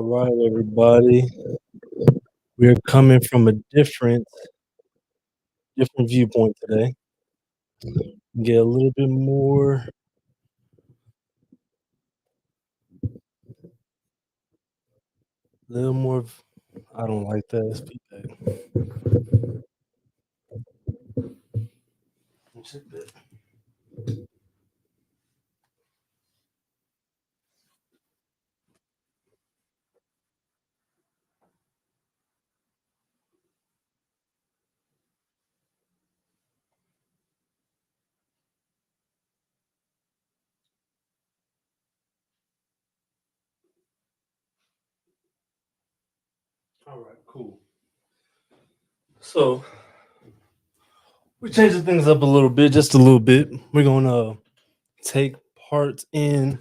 right, everybody. We're coming from a different viewpoint today. Get a little more. I don't like that. It's feedback. Check that. All right, cool. So we're changing things up a little bit, just a little bit. We're gonna take part in.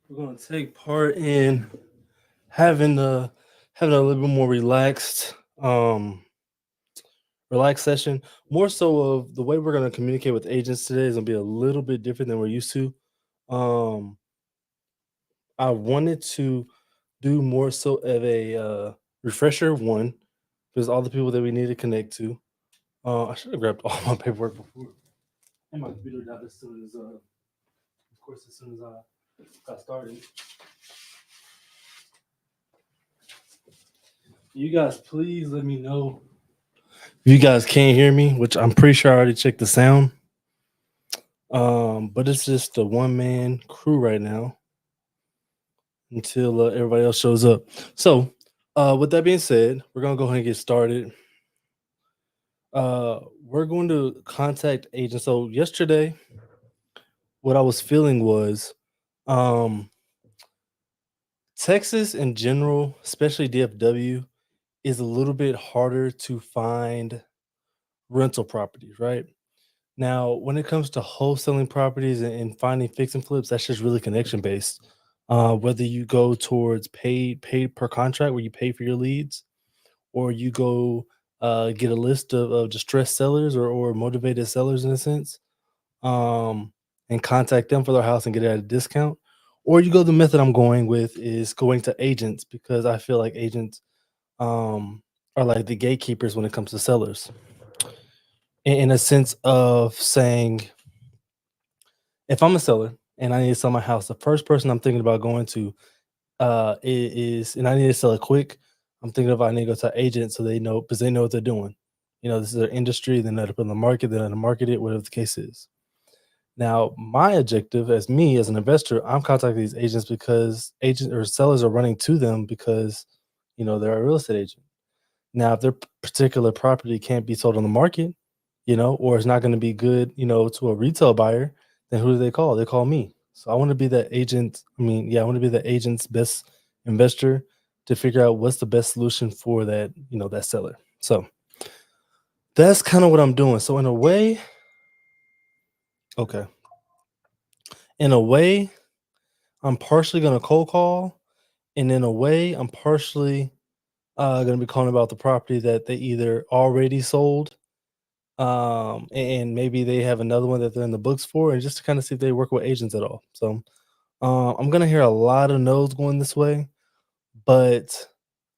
We're gonna take part in having a having a little bit more relaxed session. More so of the way we're gonna communicate with agents today is gonna be a little bit different than we're used to. Um, I wanted to do more so of a refresher of one because all the people that we need to connect to. I should have grabbed all my paperwork before and my computer died as soon as, of course, as soon as I got started. You guys, please let me know if you guys can't hear me, which I'm pretty sure I already checked the sound. But it's just a one man crew right now until everybody else shows up. So, with that being said, we're gonna go ahead and get started. We're going to contact agents. So yesterday, what I was feeling was, um, Texas in general, especially DFW, is a little bit harder to find rental properties, right? Now, when it comes to wholesaling properties and finding fix and flips, that's just really connection based. Whether you go towards paid per contract where you pay for your leads, or you go get a list of distressed sellers or motivated sellers in a sense, um, and contact them for their house and get it at a discount. Or you go the method I'm going with is going to agents because I feel like agents are like the gatekeepers when it comes to sellers. In a sense of saying, if I'm a seller and I need to sell my house, the first person I'm thinking about going to and I need to sell it quick. I'm thinking of I need to go to an agent so they know because they know what they're doing. You know, this is their industry. They know how to put in the market. They know how to market it, whatever the case is. Now, my objective as me as an investor, I'm contacting these agents because agents or sellers are running to them because they're a real estate agent. Now, if their particular property can't be sold on the market, or it's not going to be good, to a retail buyer, then who do they call? They call me. So I want to be that agent. I mean, yeah, I want to be the agent's best investor to figure out what's the best solution for that seller. So that's kind of what I'm doing. So okay, in a way, I'm partially going to cold call, and in a way, I'm partially going to be calling about the property that they either already sold, and maybe they have another one that they're in the books for, and just to kind of see if they work with agents at all. So I'm gonna hear a lot of no's going this way, but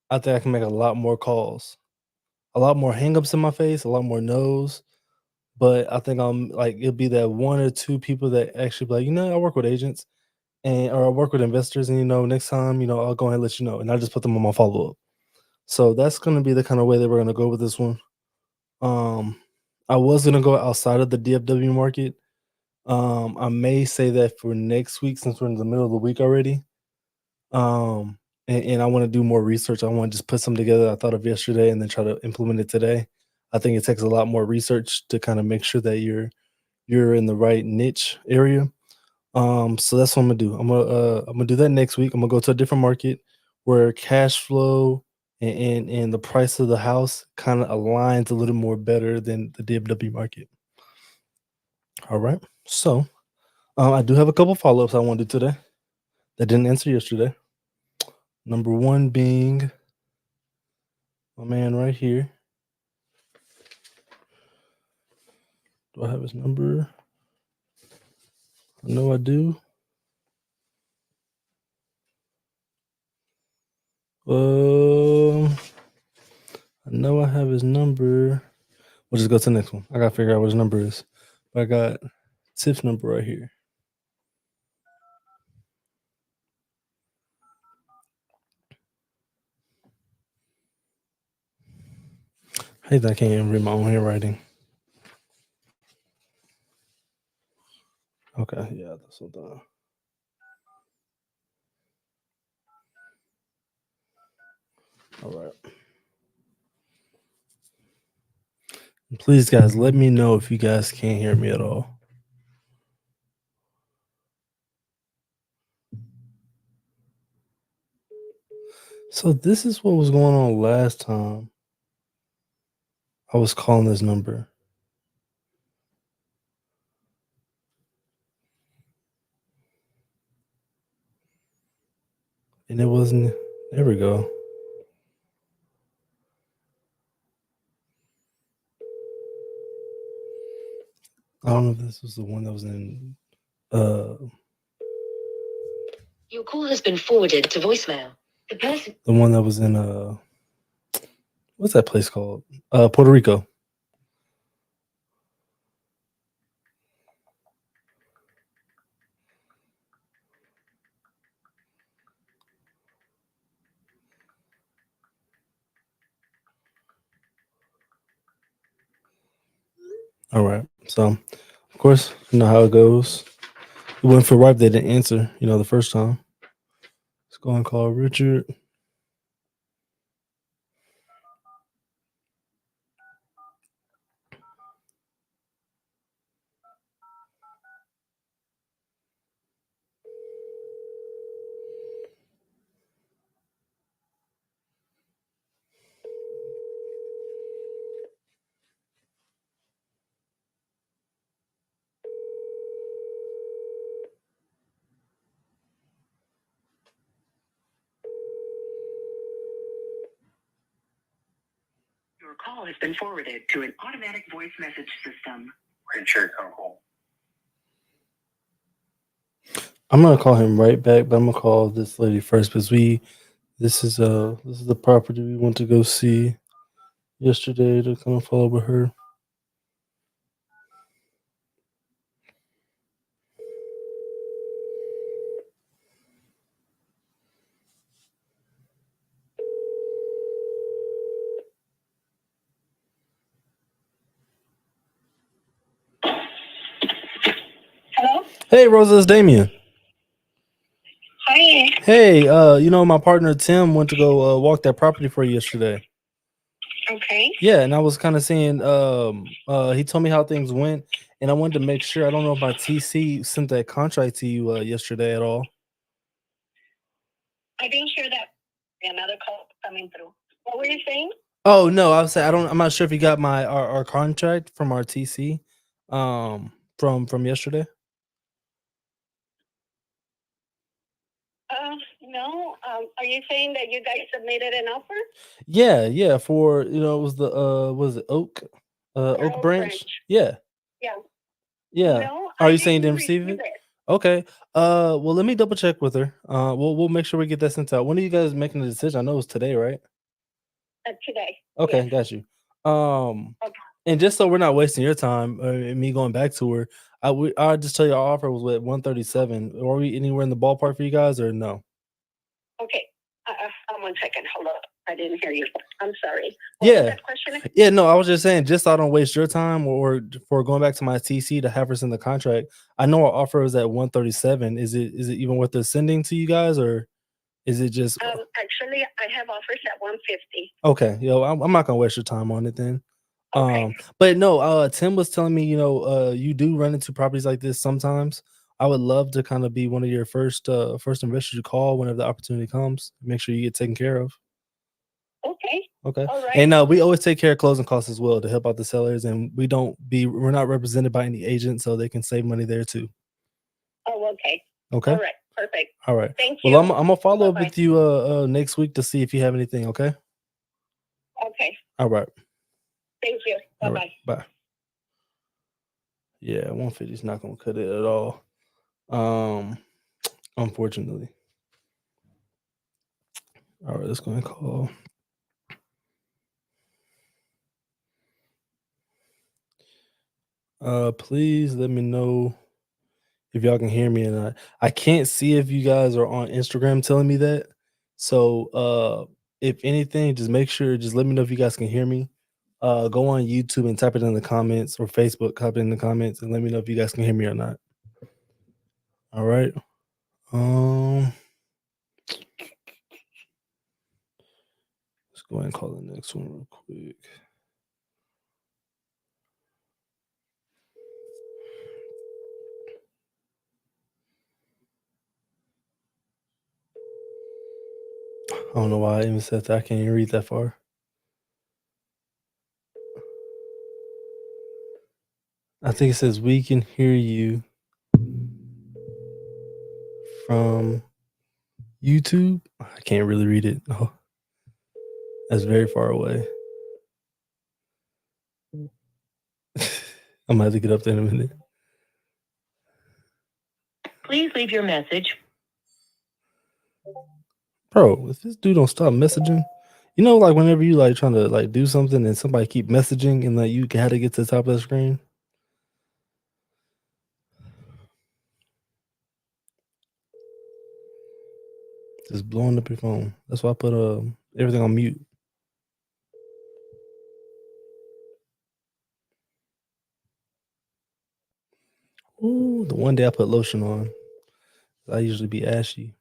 I think I can make a lot more calls, a lot more hangups in my face, a lot more no's. But I think I'm like it'll be that one or two people that actually be like, I work with agents and or I work with investors, and next time, I'll go ahead and let you know, and I just put them on my follow up. So that's gonna be the kind of way that we're gonna go with this one. Um, I was gonna go outside of the DFW market. I may say that for next week since we're in the middle of the week already. And I want to do more research. I want to just put something together I thought of yesterday and then try to implement it today. I think it takes a lot more research to kind of make sure that you're in the right niche area. So that's what I'm gonna do. I'm gonna do that next week. I'm gonna go to a different market where cash flow and the price of the house kind of aligns a little more better than the DFW market. All right. So I do have a couple follow-ups I want to do today that didn't answer yesterday. Number one being my man right here. Do I have his number? I know I do. I know I have his number. We'll just go to the next one. I gotta figure out what his number is. But I got Tiff's number right here. I hate that I can't even read my own handwriting. Okay, yeah, that's what done. All right. And please, guys, let me know if you guys can't hear me at all. So this is what was going on last time I was calling this number. And it wasn't. There we go. I don't know if this was the one that was in. Your call has been forwarded to voicemail. The one that was in what's that place called? Puerto Rico. All right. So, of course, you know how it goes. We went for Ripe. They didn't answer, the first time. Let's go and call Richard. Your call has been forwarded to an automatic voice message system. Richard Uncle. I'm gonna call him right back, but I'm gonna call this lady first because this is the property we went to go see yesterday to come and follow with her. Hello? Hey, Rosa, it's Damien. Hi. Hey, my partner Tim went to go walk that property for you yesterday. Okay. Yeah, and I was kind of saying, he told me how things went, and I wanted to make sure. I don't know if my TC sent that contract to you yesterday at all. I didn't hear that. Another call coming through. What were you saying? Oh no, I was saying I'm not sure if you got our contract from our TC, from yesterday. No. Are you saying that you guys submitted an offer? Yeah, for it was the was it Oak Oak Branch? Branch. Yeah. Yeah. Yeah. No, Are I you saying you didn't didn't receive receive it? it. Okay. Well, let me double check with her. We'll make sure we get that sent out. When are you guys making the decision? I know it's today, right? Today. Okay, Yes. got you. Okay. And just so we're not wasting your time, and me going back to her, I'll just tell you our offer was at 137. Are we anywhere in the ballpark for you guys or no? Okay. 1 second. Hold up. I didn't hear you. I'm sorry. What was Yeah. that question? Yeah, no, I was just saying, just so I don't waste your time or for going back to my TC to have her send the contract. I know our offer is at 137. Is it even worth the sending to you guys, or is it just Actually, I have offers at 150. okay? I'm not gonna waste your time on it then. Okay. But no, Tim was telling me, you do run into properties like this sometimes. I would love to kind of be one of your first investors you call whenever the opportunity comes. Make sure you get taken care of. Okay. Okay. All right. And we always take care of closing costs as well to help out the sellers, and we're not represented by any agent, so they can save money there too. Oh, okay. Okay. All right. Perfect. All right. Thank you. Well, I'm gonna follow up Bye-bye. with you next week to see if you have anything. Okay. Okay. All right. Thank you. All Bye-bye. right. Bye. Yeah, 150 is not gonna cut it at all. Unfortunately. All right, let's go ahead and call. Please let me know if y'all can hear me or not. I can't see if you guys are on Instagram telling me that. So if anything, just make sure, just let me know if you guys can hear me. Go on YouTube and type it in the comments, or Facebook, type it in the comments and let me know if you guys can hear me or not. All right. Let's go ahead and call the next one real quick. I don't know why I even said that. I can't even read that far. I think it says we can hear you from YouTube. I can't really read it. Oh, that's very far away. I'm gonna have to get up there in a minute. Please leave your message. Bro, if this dude don't stop messaging, you know, like whenever you like trying to like do something and somebody keep messaging and like you had to get to the top of the screen. Just blowing up your phone. That's why I put everything on mute. Ooh, the one day I put lotion on, I usually be ashy.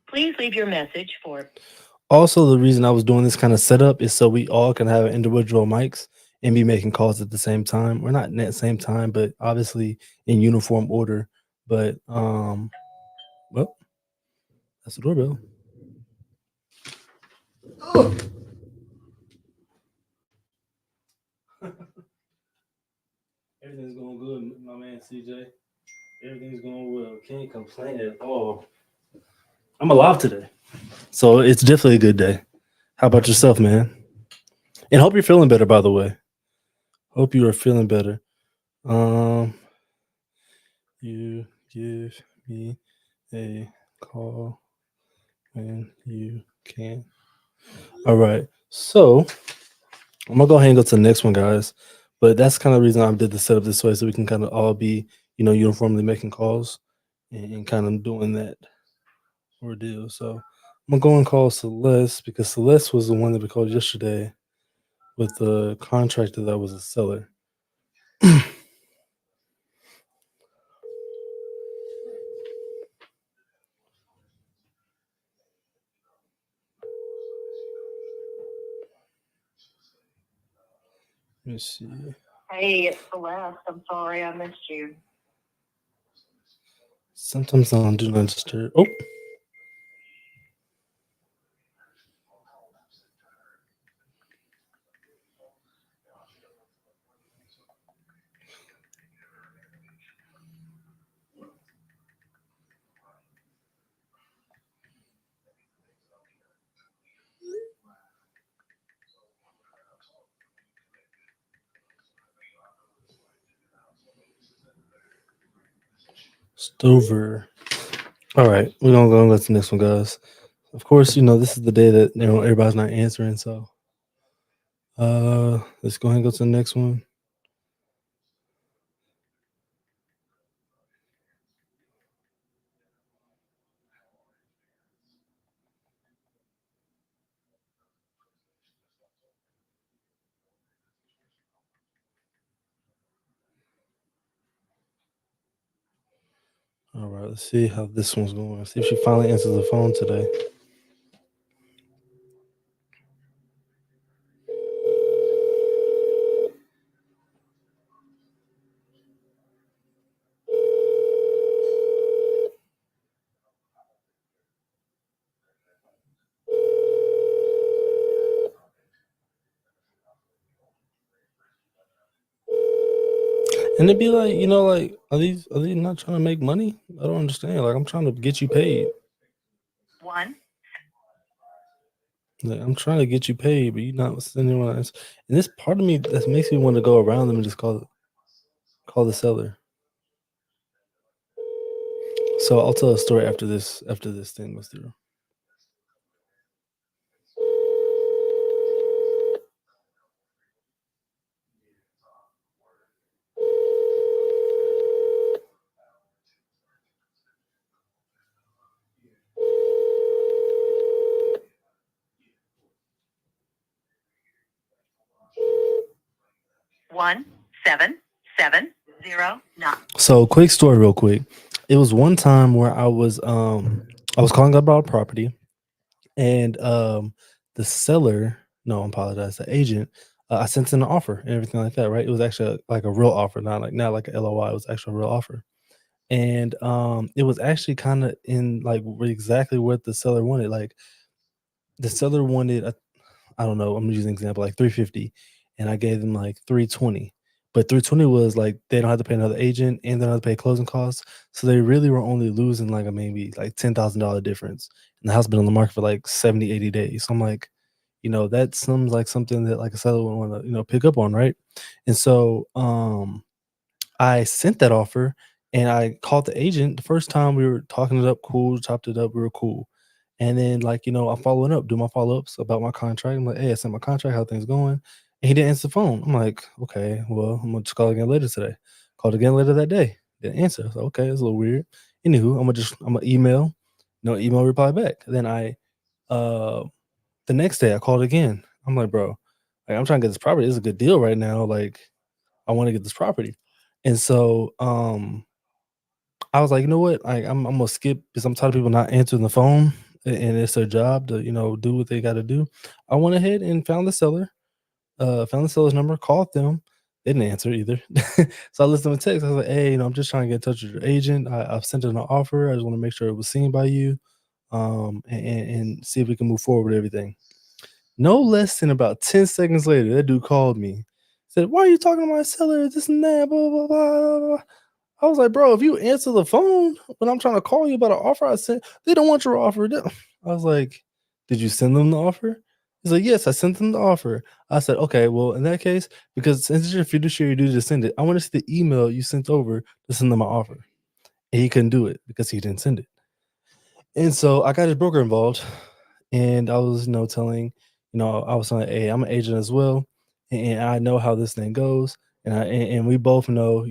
Please leave your message for. Also, the reason I was doing this kind of setup is so we all can have individual mics and be making calls at the same time. We're not at the same time, but obviously in uniform order. But well, that's the doorbell. Everything's going good, my man CJ. Everything's going well. Can't complain at all. I'm alive today, so it's definitely a good day. How about yourself, man? And hope you're feeling better. By the way, hope you are feeling better. You give me a call when you can. All right, so I'm gonna go ahead and go to the next one, guys. But that's kind of the reason I did the setup this way, so we can kind of all be, uniformly making calls and kind of doing that ordeal. So I'm gonna go and call Celeste because Celeste was the one that we called yesterday with the contractor that was a seller. Let me see. Hey, it's Celeste. I'm sorry I missed you. Sometimes I don't do not disturb. Oh. Stover. All right, we're gonna go to the next one, guys. Of course, this is the day that everybody's not answering. So, let's go ahead and go to the next one. All right, let's see how this one's going. See if she finally answers the phone today. And it'd be like, are they not trying to make money? I don't understand. Like, I'm trying to get you paid. 1. Like, I'm trying to get you paid, but you're not sending one. And this part of me that makes me want to go around them and just call the seller. So I'll tell a story after this thing goes through. One 7 7 0 9. So quick story, real quick. It was one time where I was calling about a property, and the seller, no, I apologize, the agent, I sent in an offer and everything like that, right? It was actually like a real offer, not like a LOI. It was actually a real offer, and it was actually kind of in like exactly what the seller wanted. Like the seller wanted I don't know, I'm using an example like 350, and I gave them like 320. But 320 was like they don't have to pay another agent and they don't have to pay closing costs. So they really were only losing like a maybe like $10,000 difference. And the house been on the market for like 70, 80 days. So I'm like, that seems like something that like a seller would want to, pick up on, right? And so I sent that offer and I called the agent. The first time we were talking it up, cool, chopped it up, we were cool. And then, like, I'm following up, do my follow-ups about my contract. I'm like, hey, I sent my contract, how things going? And he didn't answer the phone. I'm like, okay, well, I'm gonna just call again later today. Called again later that day. Didn't answer. So okay, it's a little weird. Anywho, I'm gonna email, no email reply back. Then uh the next day I called again. I'm like, bro, like I'm trying to get this property. It's a good deal right now. Like, I want to get this property. And so I was like, you know what? I'm gonna skip because I'm tired of people not answering the phone, and it's their job to do what they got to do. I went ahead and found the seller, found the seller's number, called them. They didn't answer either. So I listened to a text. I was like, hey, I'm just trying to get in touch with your agent. I've sent in an offer. I just want to make sure it was seen by you, and see if we can move forward with everything. No less than about 10 seconds later, that dude called me. Said, why are you talking to my seller? This and that, blah, blah, blah, blah. I was like, bro, if you answer the phone when I'm trying to call you about an offer I sent, they don't want your offer. I was like, did you send them the offer? He's like, yes, I sent them the offer. I said, okay, well, in that case, because since it's your fiduciary duty to send it, I want to see the email you sent over to send them my offer. And he couldn't do it because he didn't send it. And so I got his broker involved, and I was, telling, I was saying, hey, I'm an agent as well, and I know how this thing goes, and we both know,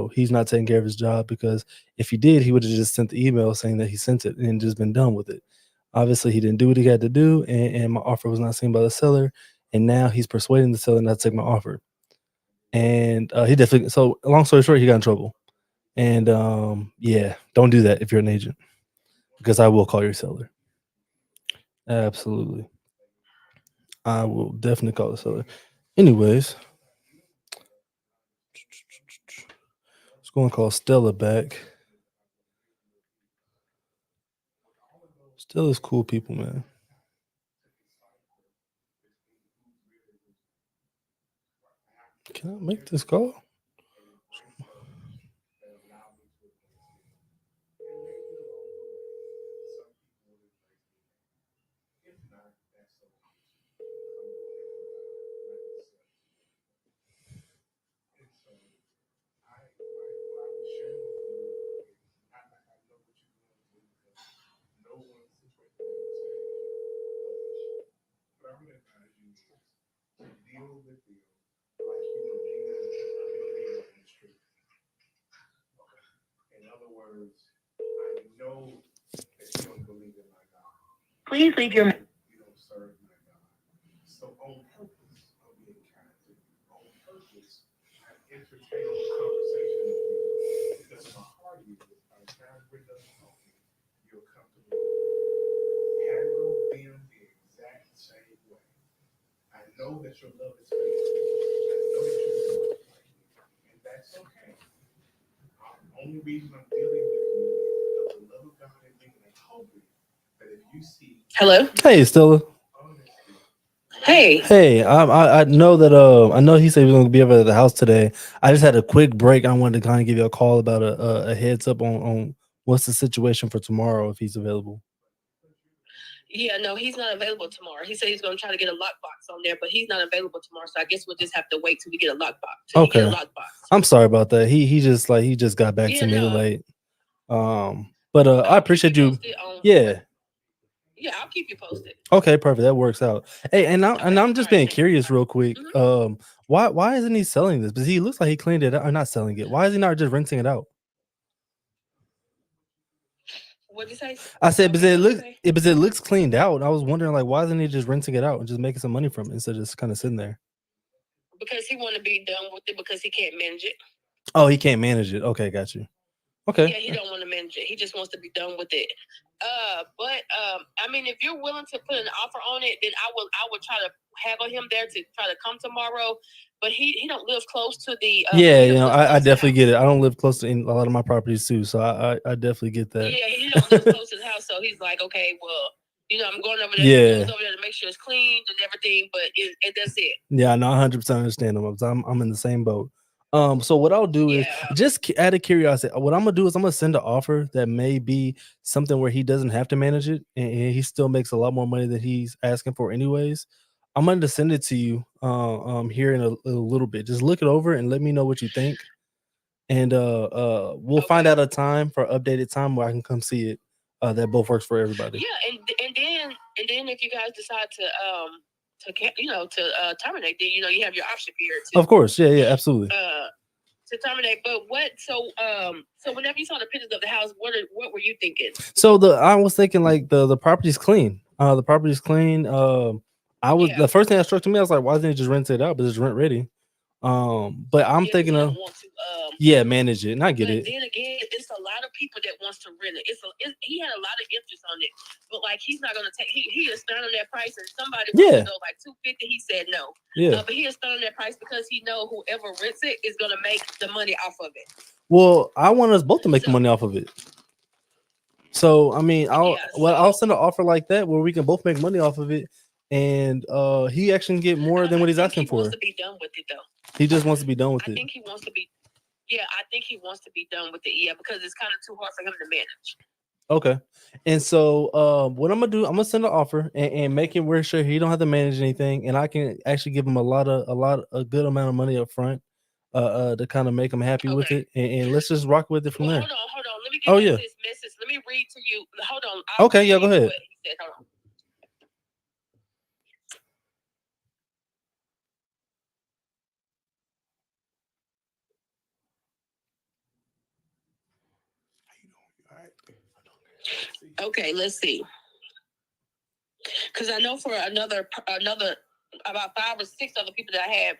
he's not taking care of his job because if he did, he would have just sent the email saying that he sent it and just been done with it. Obviously, he didn't do what he had to do, and my offer was not seen by the seller, and now he's persuading the seller not to take my offer. And he definitely. So, long story short, he got in trouble. And yeah, don't do that if you're an agent, because I will call your seller. Absolutely. I will definitely call the seller. Anyways, let's go and call Stella back. Stella's cool people, man. Can I make this call? Please leave your Hello. Hey, Stella. Hey. Hey, I know that I know he said he was going to be over at the house today. I just had a quick break. I wanted to kind of give you a call about a heads up on what's the situation for tomorrow if he's available. Yeah, no, he's not available tomorrow. He said he's going to try to get a lockbox on there, but he's not available tomorrow. So I guess we'll just have to wait till we get a lockbox. Okay. I'm sorry about that. He just got back to me late. But I appreciate you. Yeah. Yeah, I'll keep you posted. Okay, perfect. That works out. Hey, and I'm just being curious real quick. Why isn't he selling this? Because he looks like he cleaned it out, or not selling it. Why is he not just renting it out? What'd you say? I said because it looks cleaned out. I was wondering, like, why isn't he just renting it out and just making some money from it instead of just kind of sitting there? Because he want to be done with it because he can't manage it. Oh, he can't manage it. Okay, got you. Okay. Yeah, he don't want to manage it. He just wants to be done with it. But I mean, if you're willing to put an offer on it, then I will try to haggle him there to try to come tomorrow. But he don't live close to the. Yeah, you know, I definitely get it. I don't live close to a lot of my properties too, so I definitely get that. Yeah, he don't live close to the house, so he's like, okay, well, you know, I'm going over there. Yeah. Over there to make sure it's clean and everything, but that's it. Yeah, no, 100% understand them. I'm in the same boat. So what I'll do is just out of curiosity, what I'm gonna do is I'm gonna send an offer that may be something where he doesn't have to manage it, and he still makes a lot more money than he's asking for anyways. I'm gonna send it to you here in a little bit. Just look it over and let me know what you think, and we'll find out a time for updated time where I can come see it. That both works for everybody. Yeah, and then if you guys decide to terminate, then you have your option period too. Of course, yeah, absolutely. To terminate, but what? So whenever you saw the pictures of the house, what were you thinking? So I was thinking like the property's clean. The property's clean. The first thing that struck to me, I was like, why didn't he just rent it out? But it's rent ready. But I'm thinking of manage it, and I get it. Then again, it's a lot of people that wants to rent it. He had a lot of interest on it, but like he's not gonna take. He is stern on that price, and somebody wants to go like $250. He said no. Yeah, but he is stern on that price because he know whoever rents it is gonna make the money off of it. Well, I want us both to make the money off of it. So I mean, I'll send an offer like that where we can both make money off of it, and he actually can get more than what he's asking for. He wants to be done with it though. He just wants to be done with it. I think he wants to be. Yeah, I think he wants to be done with it. Yeah, because it's kind of too hard for him to manage. Okay, and so what I'm gonna do, I'm gonna send an offer and make it where sure he don't have to manage anything, and I can actually give him a good amount of money up front, to kind of make him happy with it, and let's just rock with it from there. Hold on. Let me get this message. Let me read to you. Hold on. Okay, yeah, go ahead. What he said. Hold on. Okay, let's see. Because I know for another about 5 or 6 other people that I have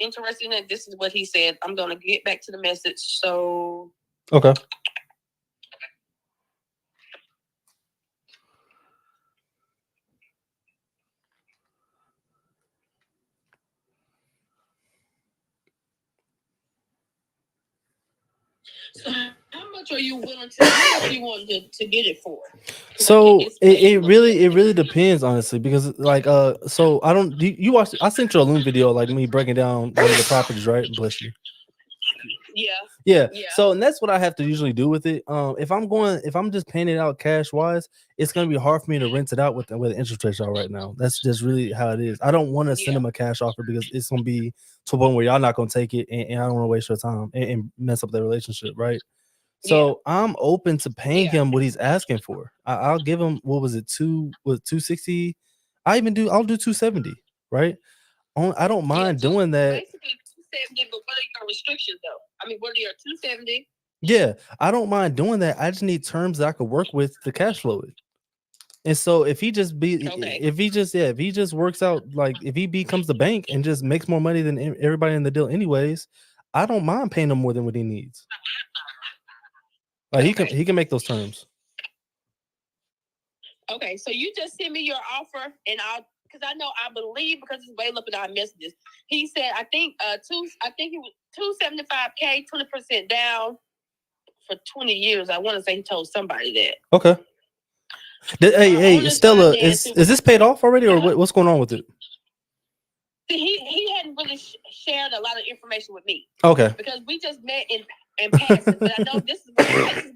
interested in it, this is what he said. I'm gonna get back to the message. So okay. So how much are you willing to? How much do you want to get it for? So it really depends, honestly, because like so I don't. You watched? I sent you a Loom video like me breaking down one of the properties, right? Bless you. Yeah. So and that's what I have to usually do with it. If I'm just paying it out cash wise, it's gonna be hard for me to rent it out with the interest rates are right now. That's just really how it is. I don't want to send him a cash offer because it's gonna be to a point where y'all not gonna take it, and I don't want to waste your time and mess up the relationship, right? So I'm open to paying him what he's asking for. I'll give him, what was it, 260? I'll do 270, right? I don't mind doing that. Basically 270, but what are your restrictions though? I mean, what are your 270? Yeah, I don't mind doing that. I just need terms that I could work with to cash flow it. And so if he just works out, like if he becomes the bank and just makes more money than everybody in the deal anyways, I don't mind paying him more than what he needs. Like he can make those terms. Okay, so you just send me your offer, and because I believe because it's way up in our messages. He said I think it was $275K, 20% down for 20 years. I want to say he told somebody that. Okay. Hey, Stella, is this paid off already, or what's going on with it? He hadn't really shared a lot of information with me. Okay. Because we just met in passing, but I know this is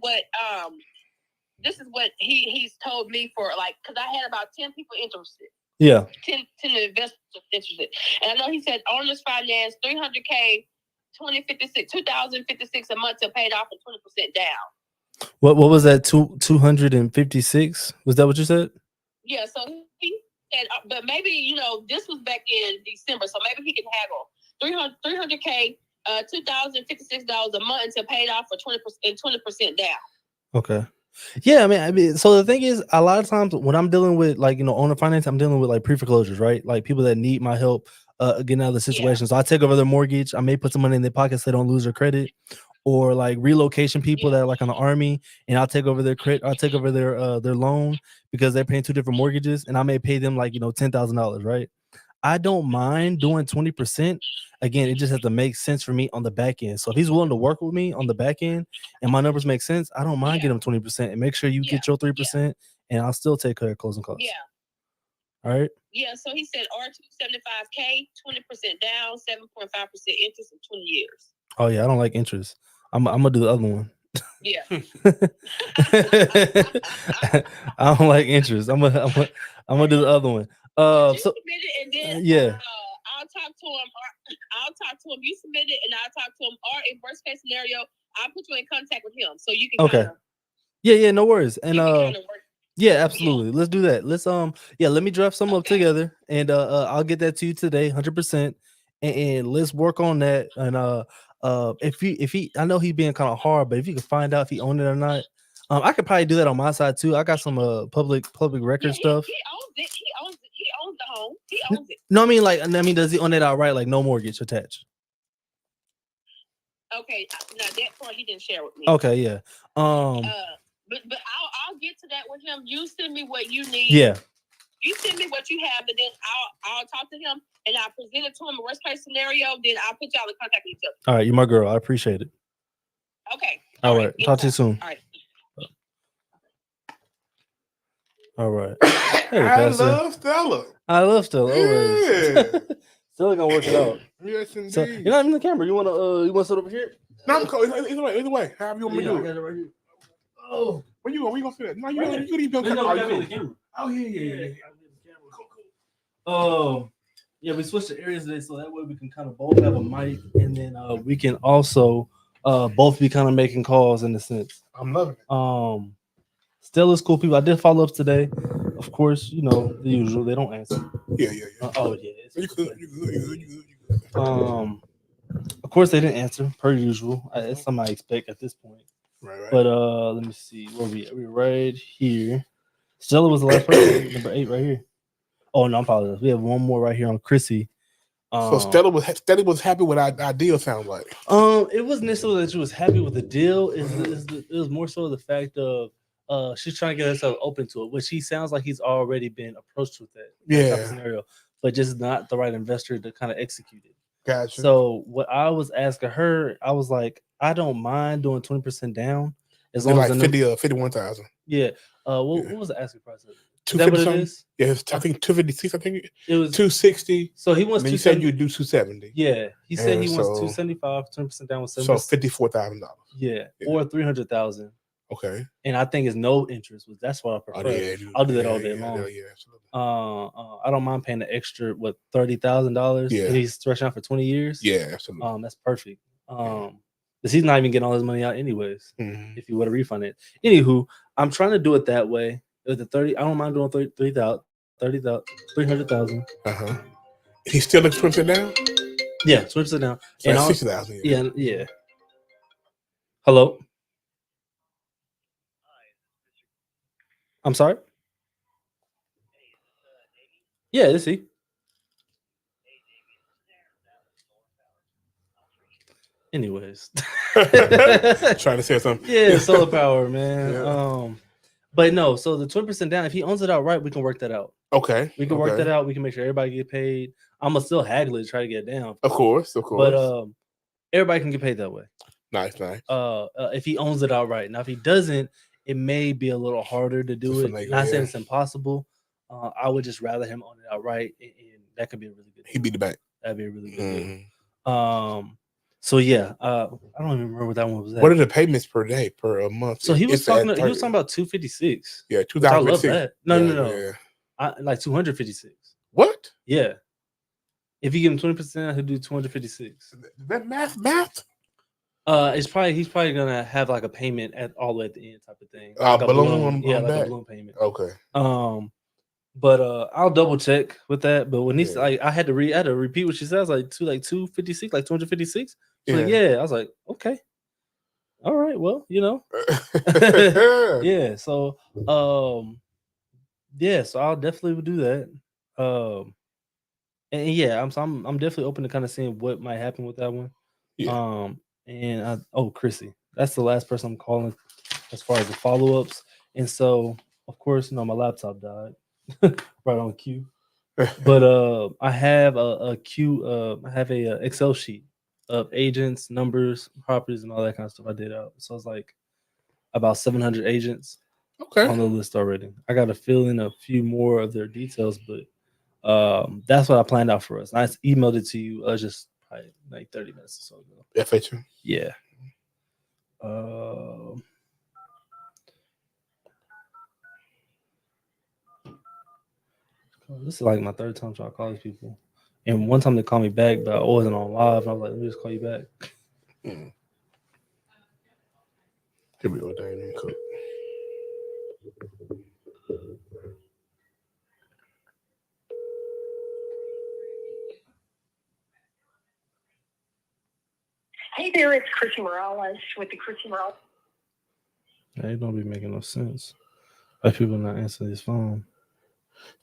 what this is what he's told me for like because I had about 10 people interested. Yeah. 10 investors interested. And I know he said owners finance 300K 2056 a month to pay it off at 20% down. What was that? 256? Was that what you said? Yeah, so he said but maybe this was back in December, so maybe he can haggle 300K $2,056 a month to pay it off for 20% down. Okay. Yeah, I mean, so the thing is, a lot of times when I'm dealing with like owner finance, I'm dealing with like pre-foreclosures, right? Like people that need my help getting out of the situation. So I take over their mortgage. I may put some money in their pockets so they don't lose their credit, or like relocation people that are like on the army, and I'll take over their credit. I'll take over their loan because they're paying two different mortgages, and I may pay them like $10,000, right? I don't mind doing 20%. Again, it just has to make sense for me on the back end. So if he's willing to work with me on the back end and my numbers make sense, I don't mind getting him 20% and make sure you get your 3%, and I'll still take care of closing costs. Yeah. All right. Yeah. So he said R275K, 20% down, 7.5% interest in 20 years. Oh yeah, I don't like interest. I'm gonna do the other one. Yeah. I don't like interest. I'm gonna do the other one. So and then, yeah. I'll talk to him. You submit it, and I'll talk to him. Or in worst case scenario, I'll put you in contact with him so you can. Okay. Yeah, no worries. And work. yeah, absolutely. Let's do that. Let's let me draft some up together, and I'll get that to you today, 100%. And let's work on that. And if he, I know he's being kind of hard, but if you can find out if he owned it or not, I could probably do that on my side too. I got some public record stuff. He owns it. He owns the home. He owns it. No, I mean, does he own it outright, like no mortgage attached? Okay, now that part he didn't share with me. Okay, yeah. But I'll get to that with him. You send me what you need. Yeah. You send me what you have, and then I'll talk to him and I'll present it to him. Worst case scenario, then I'll put y'all in contact with each other. All right, you're my girl. I appreciate it. Okay. All right. Talk to you soon. All right. All right. Hey, I love Stella. Yeah. Stella gonna work it out. Yes, indeed. So, you're not even in the camera. You wanna sit over here? No, I'm cool. Either way. How you want me to do it? Right here. Oh, where you gonna sit? No, you need to be on the camera. Oh yeah. Yeah, we switched the areas today, so that way we can kind of both have a mic, and then we can also both be kind of making calls in a sense. I'm loving it. Stella's cool people. I did follow up today. Of course, the usual. They don't answer. Yeah. Oh yeah. You good. Of course, they didn't answer per usual. It's something I expect at this point. Right. But let me see. Where we're right here. Stella was the last person. Number 8 right here. Oh no, I'm apologize. We have one more right here on Chrissy. So Stella was happy with our deal. Sounds like. It wasn't necessarily that she was happy with the deal. It was more so the fact of she's trying to get herself open to it, which he sounds like he's already been approached with that type of scenario, but just not the right investor to kind of execute it. Gotcha. So what I was asking her, I was like, I don't mind doing 20% down as long as like 51,000. Yeah. What was the asking price of it? Is that what it is? Yes, I think 256. I think it was 260. So he wants. You said you'd do 270. Yeah, he said he wants 275. 20% down with 7. So $54,000. Yeah, or 300,000. Okay. And I think it's no interest. That's what I prefer. I'll do that all day long. Yeah, absolutely. I don't mind paying the extra $30,000. Yeah. And he's stretching out for 20 years. Yeah, absolutely. That's perfect. Because he's not even getting all his money out anyways. Mm-hmm. If you want to refund it. Anywho, I'm trying to do it that way. With the 30, I don't mind doing 300,000. He still looks 20% down. Yeah, 20% down. So and 60,000. Yeah. Hello. I'm sorry. Yeah, this he. Anyways, trying to say something. Yeah, solar power, man. Yeah. But no. So the 20% down. If he owns it outright, we can work that out. Okay, we can work that out. We can make sure everybody get paid. I'm gonna still haggle it, try to get it down. Of course. But everybody can get paid that way. Nice. If he owns it outright. Now, if he doesn't, it may be a little harder to do it. Not saying it's impossible. I would just rather him own it outright, and that could be a really good. He'd be the bank. That'd be a really good deal. So yeah, I don't even remember what that one was at. What are the payments per day, per a month? So he was It's at talking. He was 30. talking about 256. Yeah, Which I love 2056. that. No, Yeah, no, no. yeah. I like 256. What? Yeah. If you give him 20%, he'll do 256. That math? He's probably gonna have like a payment at all the way at the end type of thing. A Like balloon yeah, on like that? a balloon payment. Okay. But I'll double check with that. But when he's Yeah. like, I had to repeat what she says, like 256, like 256. She's like, Yeah. yeah. I was like, okay, all right, well, yeah. So yeah, so I'll definitely do that. And yeah, I'm definitely open to kind of seeing what might happen with that one. Yeah. And Chrissy, that's the last person I'm calling as far as the follow-ups. And so, of course, my laptop died right on cue. But I have a queue. I have a Excel sheet of agents, numbers, properties, and all that kind of stuff. I did out. So it's like about 700 agents Okay. on the list already. I got to fill in a few more of their details, but that's what I planned out for us. And I emailed it to you just probably like 30 minutes or so ago. FHM. Yeah. This is like my third time trying to call these people. And one time they called me back, but I wasn't on live. And I was like, let me just call you back. Here we go, Diane Cook. Hey there, it's Chrissy Morales with the Chrissy Morales. Yeah, it don't be making no sense. Why people not answering this phone?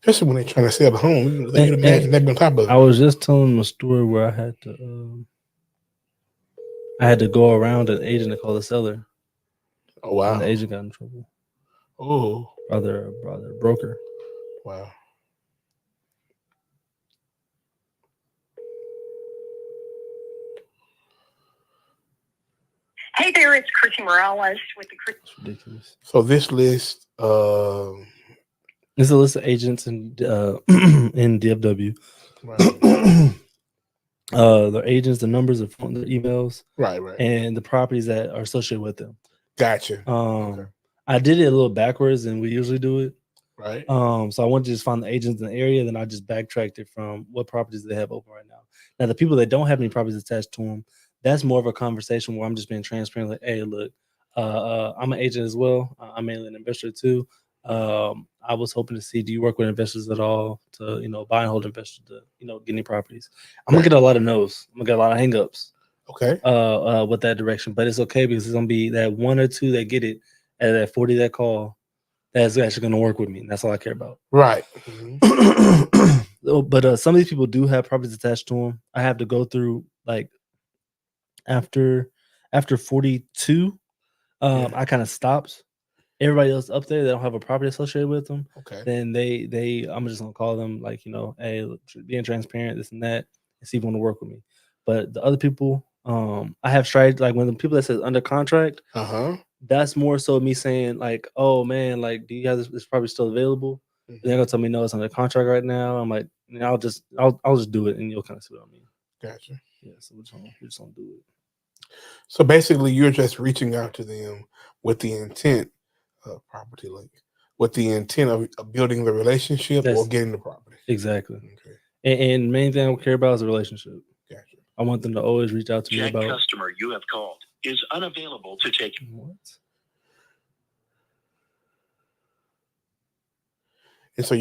Especially when they're trying to sell the home. They can imagine they've been on top of it. I was just telling them a story where I had to go around an agent to call the seller. Oh, wow. And the agent got in trouble. Oh. Brother, broker. Wow. Hey there, it's Chrissy Morales with the Chrissy. It's ridiculous. So this list, this is a list of agents in DFW. right. Their agents, the numbers, their phone, their emails, right, and the properties that are associated with them. Gotcha. Okay. I did it a little backwards than we usually do it. Right. So I wanted to just find the agents in the area, then I just backtracked it from what properties they have open right now. Now, the people that don't have any properties attached to them, that's more of a conversation where I'm just being transparent. Like, hey, look, I'm an agent as well. I'm mainly an investor too. I was hoping to see, do you work with investors at all to, buy and hold investors to, get any properties? I'm gonna get a lot of no's. I'm gonna get a lot of hangups. Okay. With that direction, but it's okay because it's gonna be that one or two that get it, and that 40 that call, that's actually gonna work with me. And that's all I care about. Right. But some of these people do have properties attached to them. I have to go through like after 42. I kind of stopped. Everybody else up there, they don't have a property associated with them. Okay. Then I'm just gonna call them like, hey, look, being transparent, this and that, and see if you want to work with me. But the other people, I have tried, like when the people that says under contract, that's more so me saying like, oh man, like, do you have this property still available? They're gonna tell me no, it's under contract right now. I'm like, I'll just do it, and you'll kind of see what I mean. Gotcha. Yeah, so we're just gonna do it. So basically, you're just reaching out to them with the intent of property link, with the intent of building the relationship or getting the property. Exactly. Okay. And the main thing I care about is the relationship. Gotcha. I want them to always reach out to me about. Customer you have called is unavailable to take. What? And so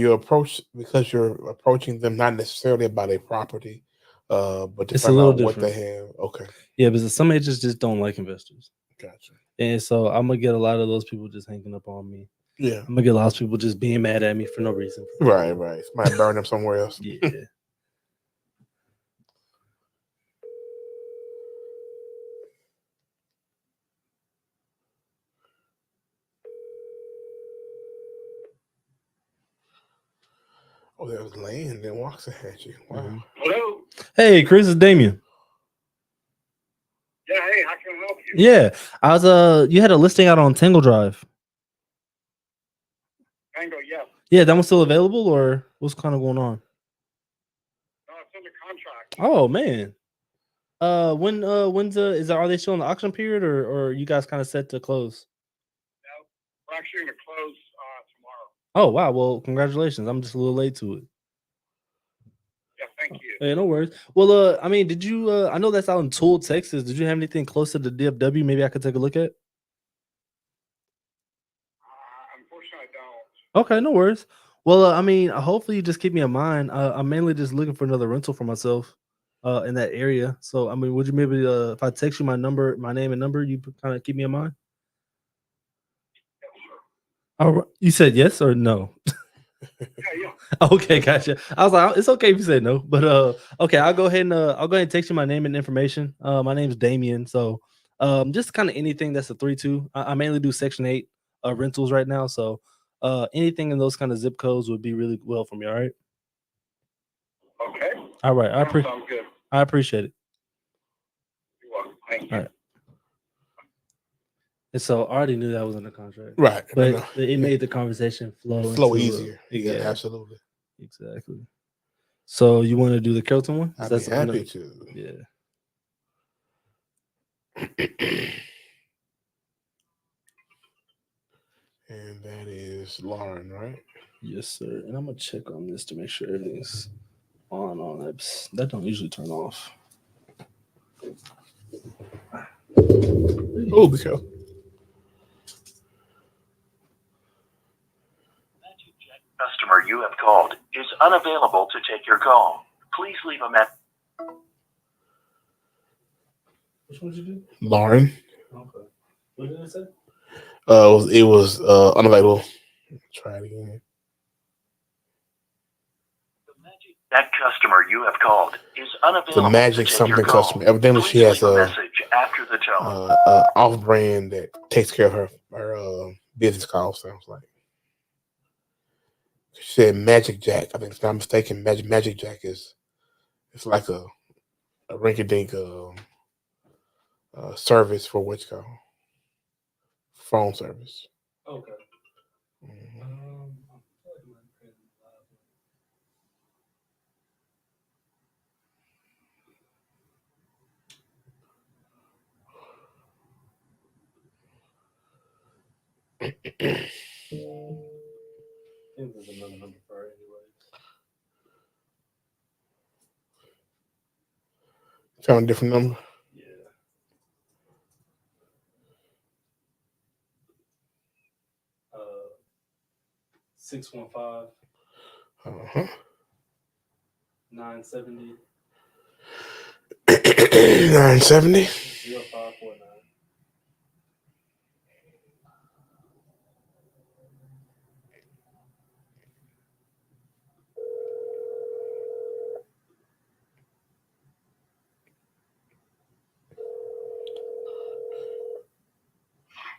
because you're approaching them not necessarily about a property, but to It's a find little out what different. they have. Okay. Yeah, because some agents just don't like investors. Gotcha. And so I'm gonna get a lot of those people just hanging up on me. Yeah. I'm gonna get a lot of people just being mad at me for no reason. Right. Might burn them somewhere else. Yeah. Oh, there was land in Waxahachie. Wow. Mhm. Hello. Hey, Chris, it's Damien. Yeah. Hey, how can I help you? Yeah, I was. You had a listing out on Tangle Drive. Tango, yeah. Yeah, that one's still available, or what's kind of going on? No, it's under contract. Oh man, When's are they still in the auction period, or you guys kind of set to close? We're actually going to close tomorrow. Oh wow, well congratulations. I'm just a little late to it. Yeah, thank you. Hey, no worries. Well, I mean, did you? I know that's out in Tool, Texas. Did you have anything close to the DFW? Maybe I could take a look at. Unfortunately, I don't. Okay, no worries. Well, I mean, hopefully you just keep me in mind. I'm mainly just looking for another rental for myself, in that area. So, I mean, would you maybe, if I text you my number, my name and number, you kind of keep me in mind? All right. You said yes or no? Yeah, yeah. Okay, gotcha. I was like, it's okay if you say no, but okay, I'll go ahead and text you my name and information. My name's Damien. So, just kind of anything that's a 3-2. I mainly do Section 8 rentals right now. So, anything in those kind of zip codes would be really well for me. All right. Okay. All right. Sounds good. I appreciate it. You're welcome. Thank you. All right. And so I already knew that was in the contract, Right. but it made the conversation flow easier. Yeah, yeah, absolutely. exactly. So you want to do the Carrollton one? I'd be happy to. Yeah. And that is Lauren, right? Yes, sir. And I'm gonna check on this to make sure everything's on that. That don't usually turn off. Oh, be careful. Customer you have called is unavailable to take your call. Please leave a message. Which one did you do? Lauren. Okay. What did I say? It was unavailable. Try it again. That customer you have called is unavailable. The Magic to take something your call. customer. Evidently, Please she has leave a message after the tone. off-brand that takes care of her business calls. Sounds like she said Magic Jack. I think if I'm not mistaken, Magic Jack is it's like a rinky-dink service for what's called phone service. Okay. I think there's another number for her anyway. Found a different number. Yeah. 615 970 970. 0549.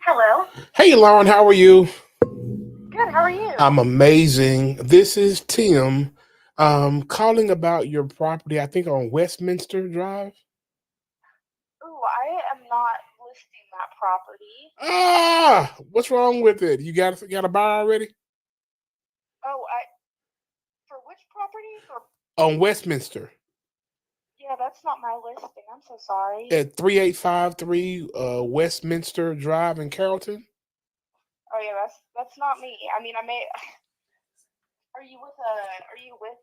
Hello. Hey, Lauren, how are you? Good. How are you? I'm amazing. This is Tim, calling about your property. I think on Westminster Drive. Ooh, I am not listing that property. Ah, what's wrong with it? You got a buyer already Oh, for which property? on Westminster Yeah, that's not my listing. I'm so sorry. at 3853 Westminster Drive in Carrollton. Oh yeah, that's not me. I mean, I may. Are you with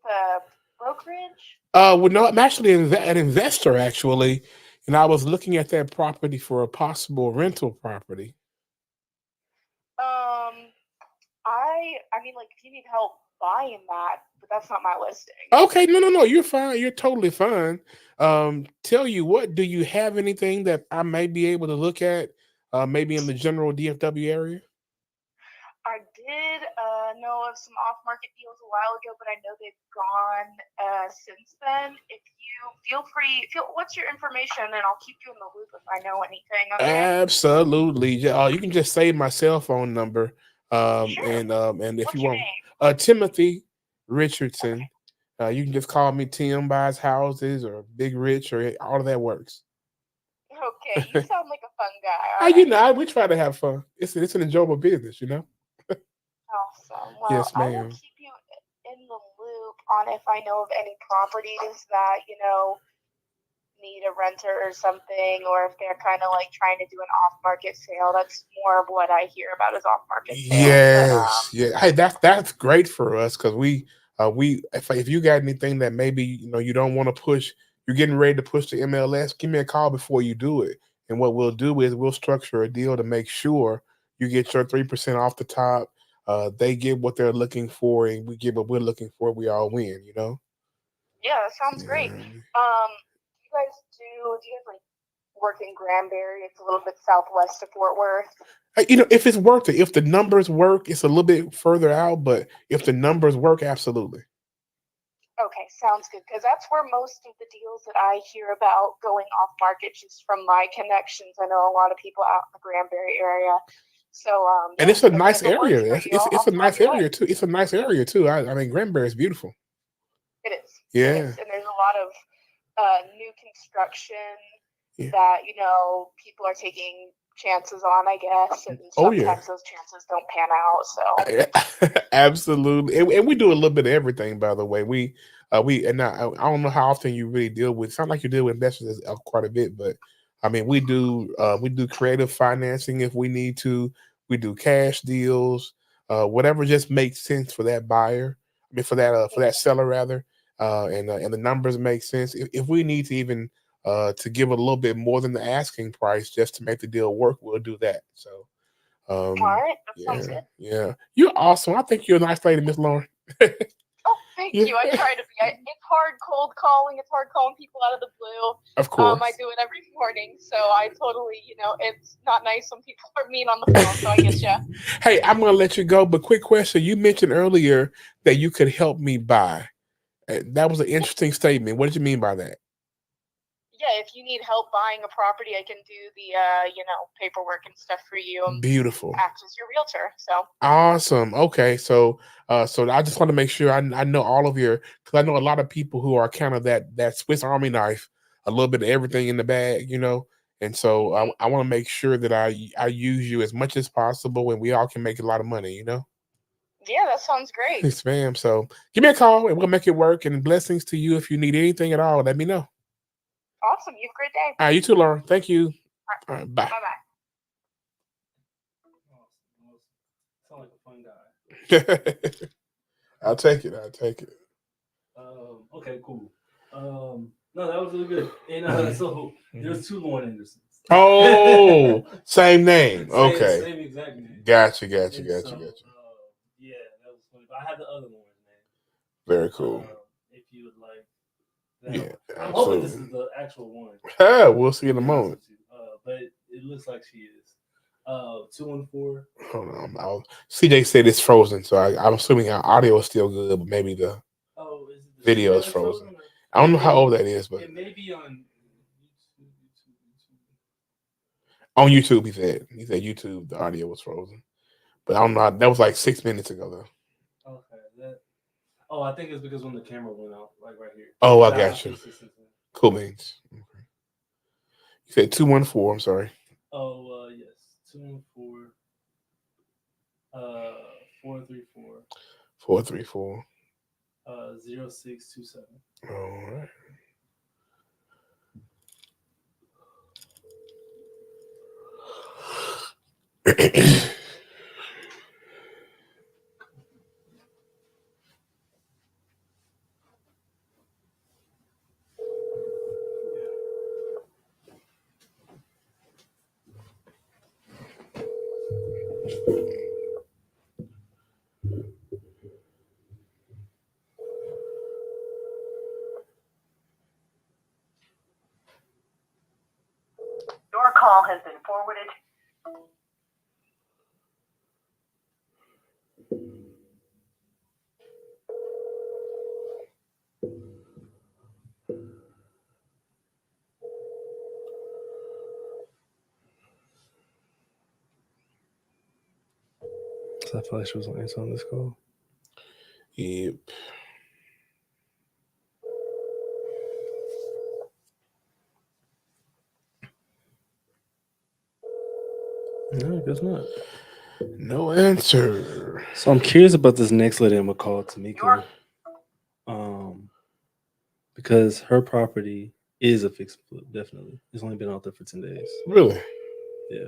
a brokerage? Well, no, I'm actually an investor actually, and I was looking at that property for a possible rental property. I mean, like, if you need help buying that, but that's not my listing. Okay, no, you're fine. You're totally fine. Tell you what, do you have anything that I may be able to look at, maybe in the general DFW area? I did know of some off-market deals a while ago, but I know they've gone since then. If you what's your information, and I'll keep you in the loop if I know anything. Okay? Absolutely. You can just save my cell phone number. Sure. And if What's you your want, name? Timothy Richardson. You can just call me Tim Buys Houses or Big Rich or all of that works. Okay, you sound like a fun guy. You know, we try to have fun. It's an enjoyable business, you know. Awesome. Well, Yes, I will ma'am. keep you in the loop on if I know of any properties that need a renter or something, or if they're kind of like trying to do an off-market sale. That's more of what I hear about is off-market sales. Yes, yeah. Hey, that's great for us because we if you got anything that maybe you don't want to push, you're getting ready to push the MLS, give me a call before you do it. And what we'll do is we'll structure a deal to make sure you get your 3% off the top. They get what they're looking for, and we get what we're looking for. We all win, Yeah, that sounds great. Yeah. Do you guys like work in Granbury? It's a little bit southwest of Fort Worth. If it's worth it, if the numbers work, it's a little bit further out, but if the numbers work, absolutely. Okay, sounds good, because that's where most of the deals that I hear about going off market, just from my connections. I know a lot of people out in the Granbury area. So And it's a if nice it works area. for you, It's I'll a nice talk your way. area too. It's a nice area too. I mean, Granbury is beautiful. It is. Yeah. It is. And there's a lot of new construction Yeah. that, people are taking chances on, I guess. And Oh, sometimes yeah. those chances don't pan out. So Absolutely, and we do a little bit of everything. By the way, we and I don't know how often you really deal with. Sound like you deal with investors quite a bit, but I mean, we do creative financing if we need to. We do cash deals, whatever just makes sense for that buyer. I mean, for that seller rather, and the numbers make sense. If we need to even to give a little bit more than the asking price just to make the deal work, we'll do that. So. all right, that sounds Yeah, good. yeah. You're awesome. I think you're a nice lady, Miss Lauren. Oh, thank Yeah. you. I try to be. It's hard cold calling. It's hard calling people out of the blue. Of course. I do it every morning, so I totally, it's not nice when people are mean on the phone. So I get you. Hey, I'm gonna let you go, but quick question. You mentioned earlier that you could help me buy. That was an interesting statement. What did you mean by that? Yeah, if you need help buying a property, I can do the, paperwork and stuff for you. And Beautiful. act as your realtor. So Awesome. Okay, so I just want to make sure I know all of your, because I know a lot of people who are kind of that Swiss Army knife, a little bit of everything in the bag, And so I want to make sure that I use you as much as possible, and we all can make a lot of money, yeah, that sounds great. Yes, ma'am. So give me a call, and we'll make it work. And blessings to you. If you need anything at all, let me know. Awesome. You have a great day. All right, you too, Lauren. Thank you. All right, bye. Bye bye. Sound like a fun guy. I'll take it. Okay, cool. No, that was really good. And so there's two Lauren Andersons. Oh, same name. Okay. Same exact name. Gotcha. Yeah, that was funny. But I had the other Lauren's name. Very cool. If you would like that Yeah, one. I'm hoping this absolutely. is the actual one. We'll see in a moment. But it looks like she is. 214. Hold on. CJ said it's frozen, so I'm assuming our audio is still good, but maybe the Is it the video is frozen. I don't know how old that is, but it may be on YouTube. on YouTube, he said YouTube, the audio was frozen. But I don't know. That was like 6 minutes ago, though. Okay. I think it's because when the camera went out, like right here. Oh, I But got you. don't Cool beans. Okay. You said 214. I'm sorry. Yes. 214. 434. 434. 0627. All right. Your call has been forwarded. So I feel like she was answer on this call. Yep. No, I guess not. No answer. So I'm curious about this next lady I'm gonna call Tamika. Because her property is a fix and flip, definitely. It's only been out there for 10 days. Really? Yeah.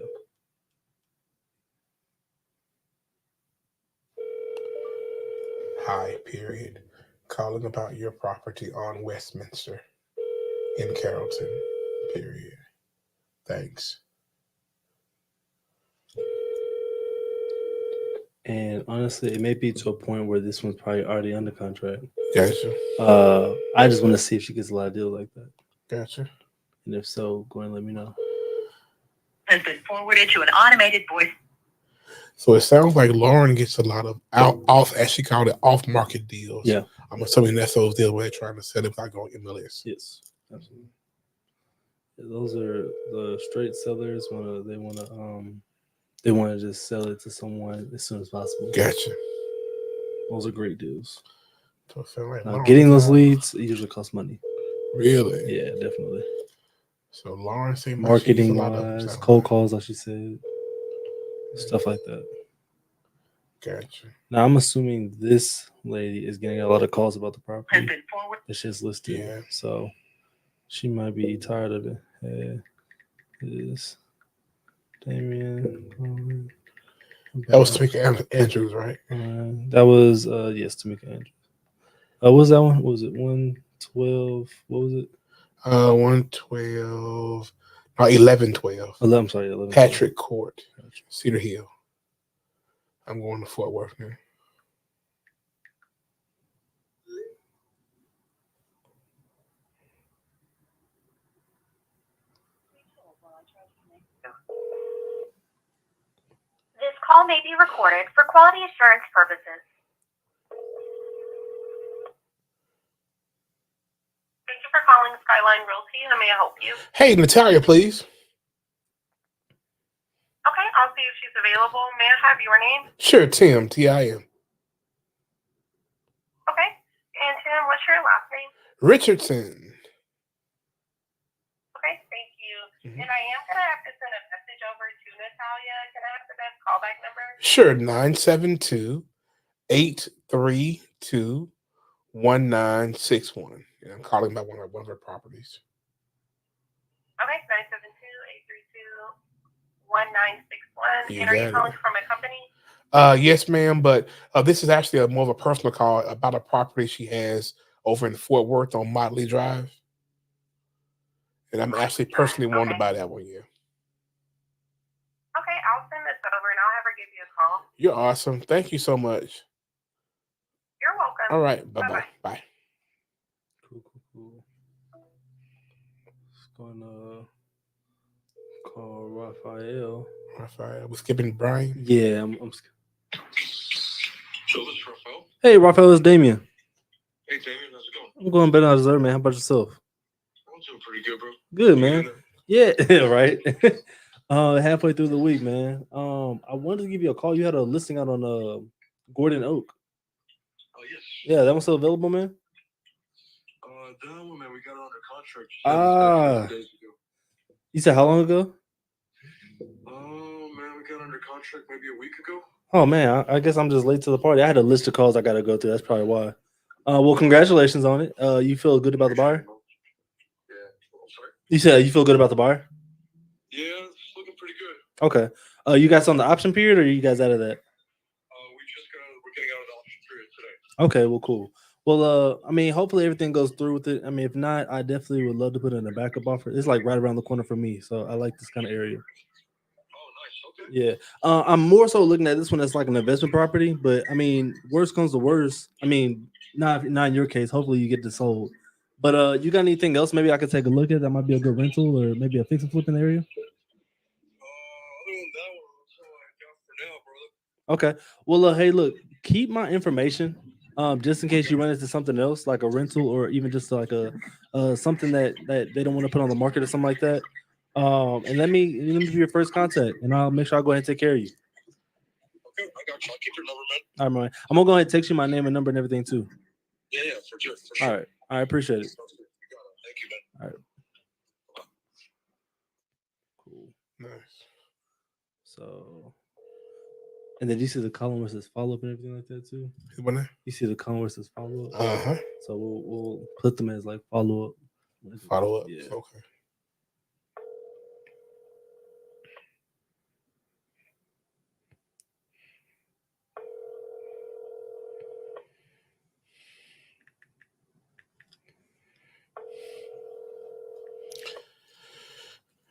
Hi, period. Calling about your property on Westminster in Carrollton, period. Thanks. And honestly, it may be to a point where this one's probably already under contract. Gotcha. I just want to see if she gets a live deal like that. Gotcha. And if so, go and let me know. Has been forwarded to an automated voice. So it sounds like Lauren gets a lot of off, as she called it, off-market deals. Yeah. I'm assuming that's those deals where they're trying to set up like on MLS. Yes, absolutely. Yeah, those are the straight sellers. They want to just sell it to someone as soon as possible. Gotcha. Those are great deals. So it sounds like Now, Lauren getting those got- leads it usually costs money. Really? Yeah, definitely. So Lauren seems like she gets Marketing a lot of them. wise, sound cold like. calls, like she said, stuff like that. Gotcha. Now I'm assuming this lady is getting a lot of calls about the Has property been forwarded. that she's listed. Yeah. So she might be tired of it. Hey, this Damien. That was Tamika Andrews, right? That was yes, Tamika Andrews. What was that one? What was it 112? What was it? 112. No, 1112. 11, I'm sorry, 11. Patrick Court, Gotcha. Cedar Hill. I'm going to Fort Worth now. This call may be recorded for quality assurance purposes. Thank you for calling Skyline Realty. How may I help you? Hey, Natalia, please. Okay, I'll see if she's available. May I have your name? Sure, Tim, T-I-M. Okay. And Tim, what's your last name? Richardson. Okay, thank you. Mhm. And I am going to have to send a message over to Natalia. Can I have the best callback number? Sure, 972-832-1961. And I'm calling about one of her properties. Okay, 972-832-1961. You And are you got it. calling from a company? Yes, ma'am, but this is actually more of a personal call about a property she has over in Fort Worth on Motley Drive. And I'm actually personally wanting to buy that one, yeah. Okay, I'll send this over and I'll have her give you a call. You're awesome. Thank you so much. You're welcome. All right. Bye-bye. Bye-bye. Bye. Cool. Just gonna call Raphael. Raphael, we're skipping Brian. Yeah, I'm So this is Rafael. Hey, Raphael, it's Damien. Hey, Damien, how's it going? I'm going better than I deserve, man. How about yourself? I'm doing pretty good, bro. Good, You man. doing Yeah, right. Halfway through the week, man. I wanted to give you a call. You had a listing out on Gordon Oak. Oh, yes. Yeah, that one's still available, man. That one, man, we got it under contract. Ah. 7 days ago. You said how long ago? Oh, man, we got under contract maybe a week ago. Oh man, I guess I'm just late to the party. I had a list of calls I gotta go through. That's probably why. Well, congratulations on it. You feel good about the buyer? Yeah. I'm sorry. You said you feel good about the buyer? Yeah, it's looking pretty good. Okay. You guys on the option period, or are you guys out of that? We're getting out of the option period today. Okay, well, cool. Well, I mean, hopefully everything goes through with it. I mean, if not, I definitely would love to put in a backup offer. It's like right around the corner for me, so I like this kind of area. Oh, nice. Okay. Yeah. I'm more so looking at this one as like an investment property, but I mean, worst comes to worst. I mean, not in your case. Hopefully you get this sold. But you got anything else? Maybe I could take a look at that might be a good rental or maybe a fix and flip in the area. Other than that one, that's all I got for now, brother. Okay. Well, hey, look, keep my information. Just in case you run into something else like a rental or even just like a something that they don't want to put on the market or something like that. And let me be your first contact, and I'll make sure I go ahead and take care of you. Okay, I got you. I'll keep your number, man. All right, man. I'm gonna go ahead and text you my name and number and everything too. Yeah, for sure. For sure. All right. I appreciate it. Sounds good. You got it. Thank you, man. Cool. Nice. So, and then you see the column where it says follow up and everything like that too. What now? You see the column where it says follow up. Uh-huh. So we'll put them as like follow up. Follow up. Yeah. Okay.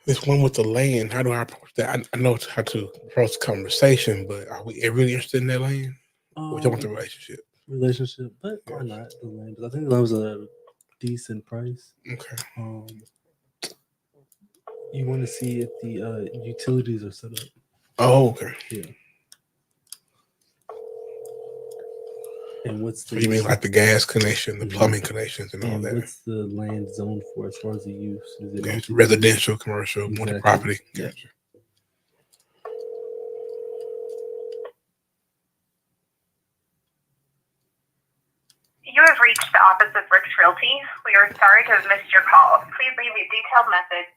This one with the land. How do I approach that? I know how to approach the conversation, but are we really interested in that land? Or you want the relationship? Relationship, but why not the land? Because I think the land was a decent price. Okay. You want to see if the utilities are set up. Oh, okay. Yeah. And what's So the you mean like the gas connection, the Mhm. plumbing connections, and all and that? what's the land zoned for as far as the use? Is it Okay. multi- Residential, commercial, Exactly. multi-property. Yeah. Gotcha. You have reached the office of Brooks Realty. We are sorry to have missed your call. Please leave a detailed message.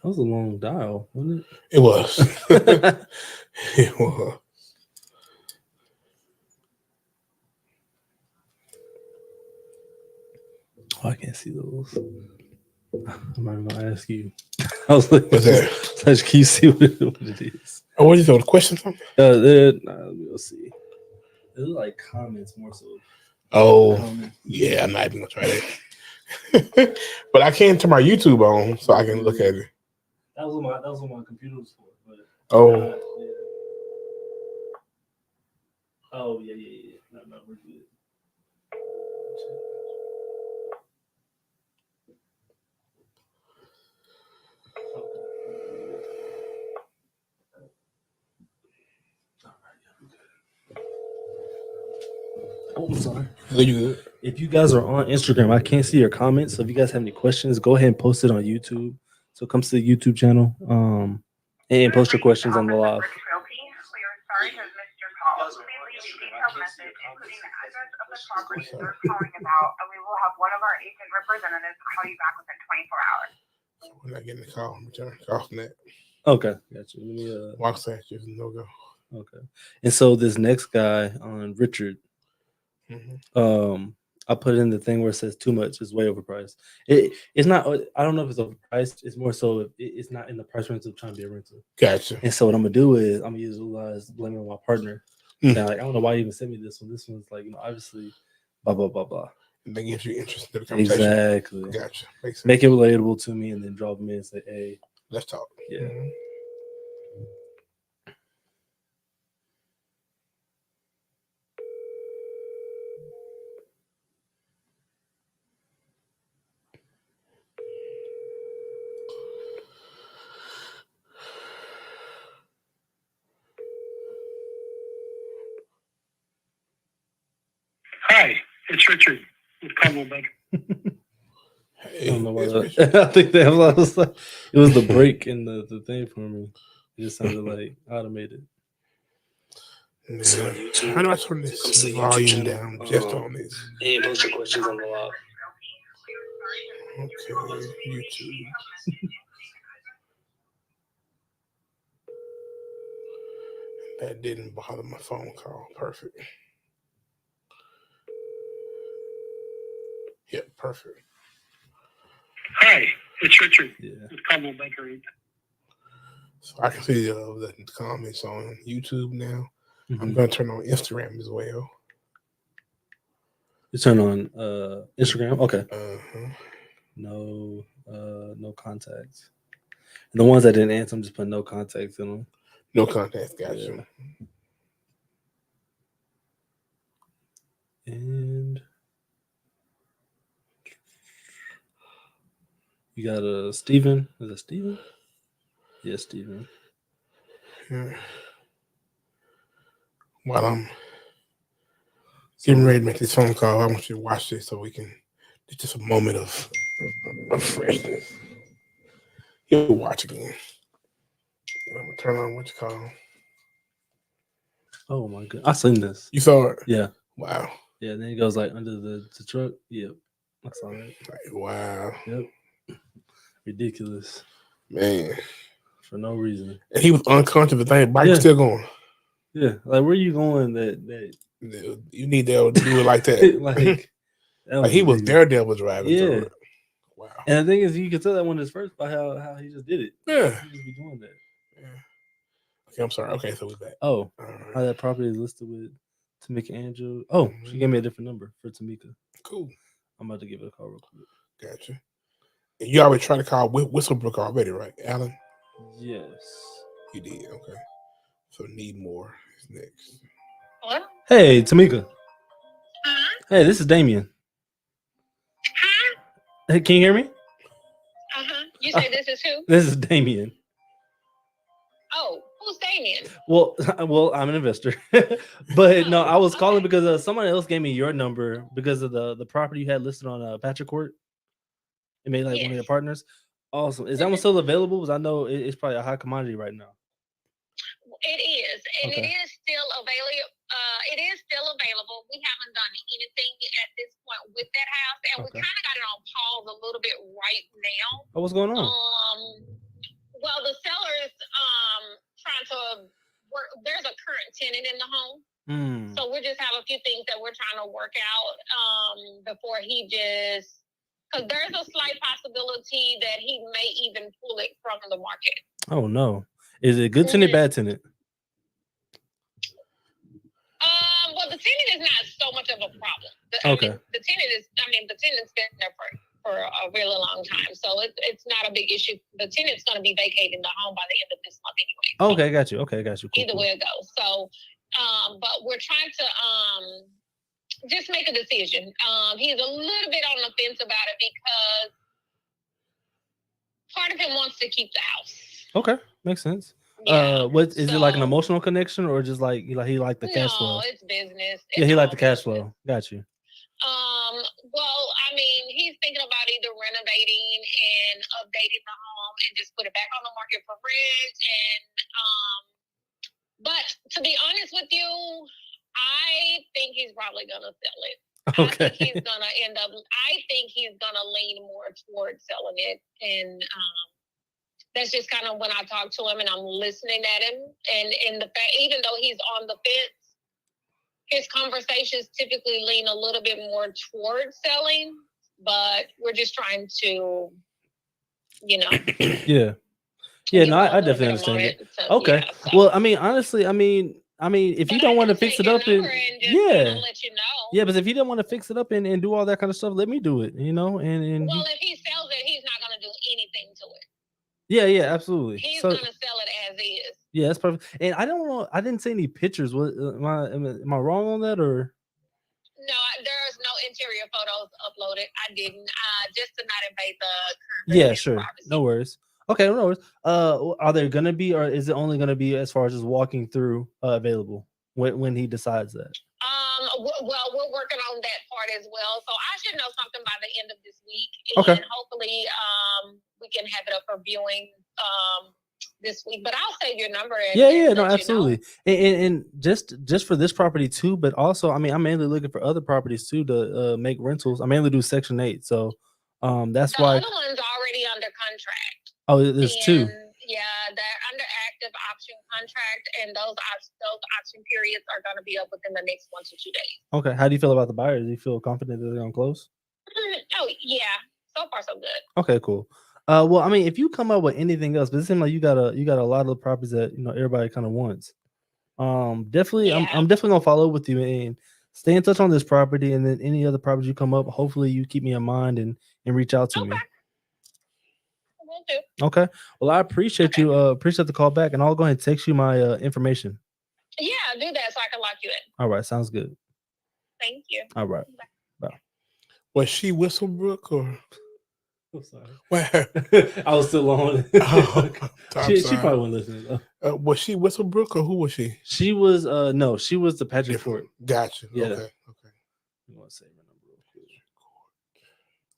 That was a long dial, wasn't It was. it? It was. Oh, I can't see those. I'm not even gonna ask you. I was like, What's that? Such, can you see what it is? Oh, what is it? The question something? Let me go see. It look like comments more so. Oh, Comments. yeah. I'm not even gonna try that. But I can turn my YouTube on so I can look at it. That was what my computer was for. But Oh, yeah. Oh yeah. No, we're good. Oh, I'm sorry. you good? If you guys are on Instagram, I can't see your comments. So if you guys have any questions, go ahead and post it on YouTube. So come to the YouTube channel. And post your questions on the live. Brooks Realty. We are sorry to have missed your call. Please leave a detailed message, including the address of the property you're calling about, and we will have one of our agent representatives call you back within 24 hours. So we're not getting a call. Return call from that. Okay, gotcha. Let me Walk that is no go. okay. And so this next guy on Richard, I put in the thing where it says too much is way overpriced. It's not. I don't know if it's overpriced. It's more so it's not in the price range of trying to be a rental. Gotcha. And so what I'm gonna do is I'm gonna utilize blaming on my partner. Mm. And like I don't know why you even sent me this one. This one's like obviously blah blah blah blah. And that gives you interest in the conversation. Exactly. Gotcha. Makes sense. Make it relatable to me, and then drop me and say, "Hey, Let's talk. yeah." Hi, it's Richard with Caldwell Banker. I don't know why It's that. I think that was like, it was the break in the thing for me. It just sounded like automated. Yeah. How do I turn this volume down just on this? And post your questions on the live. Okay, YouTube. That didn't bother my phone call. Perfect. Yep, perfect. Hi, it's Richard Yeah. with Caldwell Banker. So I can see the comments on YouTube now. I'm Mhm. going to turn on Instagram as well. You turn on Instagram. Okay. Uh-huh. No contacts. And the ones that didn't answer, I'm just putting no contacts in them. No contacts. Gotcha. Yeah. And you got Steven. Is it Steven? Yeah, Steven. Yeah. While I'm getting ready to make this phone call, I want you to watch this so we can. It's just a moment of freshness. You'll watch again. I'm gonna turn on what you call. Oh my god, I seen this. You saw it? Yeah, Wow. yeah. Then it goes like under the truck. Yep, I saw that. Like, wow. Yep, ridiculous Man. for no reason. And he was unconscious. The thing, bike was Yeah. still going. Yeah, like where you going? That You need to do it like that. like that Like he was ridiculous. daredevil driving through Yeah. it. Wow. And the thing is, you can tell that one is first by how he just did it. Yeah. He just be doing that. Yeah. Okay, I'm sorry. Okay, so we're back. Oh, All right. how that property is listed with Tamika Angel. Oh, she gave me a different number for Tamika. Cool. I'm about to give it a call real quick. Gotcha. And you already tried to call Whistlebrook already, right, Alan? Yes. You did. Okay. So need more is next. What? Hey, Tamika. Huh? Hey, this is Damien. Huh? Hey, can you hear me? Uh-huh. You say this is who? This is Damien. Oh, who's Damien? Well, I'm an investor, but no, I was calling because someone else gave me your number because of the property you had listed on Patrick Court. It made like one of your Yes. partners. Awesome. Is that one still available? Because I know it's probably a high commodity right now. It is, and Okay. it is still available. It is still available. We haven't done anything at this point with that house, and Okay. we kind of got it on pause a little bit right now. Oh, what's going on? Well, the seller's trying to work. There's a current tenant in the home, so we just have a few things that we're trying to work out before he just. Because there's a slight possibility that he may even pull it from the market. Oh no. Is it good tenant, bad tenant? Well, the tenant is not so much of a problem. Okay. The tenant's been there for a really long time, so it's not a big issue. The tenant's going to be vacating the home by the end of this month anyway. So Okay, got you. Okay, got you. Cool, either cool. way it goes. So, but we're trying to just make a decision. He's a little bit on the fence about it because part of him wants to keep the house. Okay, makes sense. Yeah. What is it like an So- emotional connection or just like he like the cash flow? No, it's business. Yeah, he It's like all the cash business. flow. Got you. Well, I mean, he's thinking about either renovating and updating the home and just put it back on the market for rent. And but to be honest with you, I think he's probably gonna sell it. Okay. I think he's gonna end up. I think he's gonna lean more towards selling it, and that's just kind of when I talk to him and I'm listening at him, and the fact, even though he's on the fence, his conversations typically lean a little bit more towards selling. But we're just trying to, Yeah. Yeah, give no, him a I little definitely bit of understand it. moment to- Okay. yeah, so. Well, I mean, honestly, I mean, if you But don't I want to can fix take it your up and number and just yeah. kinda let you know. Yeah, but if you don't want to fix it up and do all that kind of stuff, let me do it, and Well, if he sells it, he's not gonna do anything to it. yeah, absolutely. He's So gonna sell it as is. yeah, that's perfect. And I don't know, I didn't see any pictures. What am I wrong on that or? No, there's no interior photos uploaded. I didn't. Just to not invade the current Yeah, resident's sure. privacy. No worries. Okay, no worries. Are there gonna be, or is it only gonna be as far as just walking through available when he decides that? Well, we're working on that part as well. So I should know something by the end of this week. Okay. And hopefully we can have it up for viewing this week. But I'll save your number. And Yeah, and no, let you know. absolutely. And just for this property too, but also, I mean, I'm mainly looking for other properties too to make rentals. I mainly do Section 8, so that's The why. other one's already under contract. Oh, there's two. And, yeah, they're under active option contract, and those option periods are going to be up within the next 1 to 2 days. Okay, how do you feel about the buyers? Do you feel confident that they're gonna close? Oh yeah, so far so good. Okay, cool. Well, I mean, if you come up with anything else, but it seems like you got a lot of the properties that everybody kind of wants. Definitely, I'm Yeah. definitely gonna follow up with you and stay in touch on this property, and then any other properties you come up, hopefully you keep me in mind and reach out to me. Okay. Will do. Okay. Well, I appreciate Okay. you. Appreciate the call back, and I'll go ahead and text you my information. Yeah, do that so I can lock you in. All right, sounds good. Thank you. All right. Was she Whistlebrook or I'm sorry. where? I was still on. Oh, I'm she sorry. probably wasn't listening. Though. Was she Whistlebrook or who was she? She was no, she was the Patrick Court. Gotcha. Yeah. Okay. You want to say her number real quick?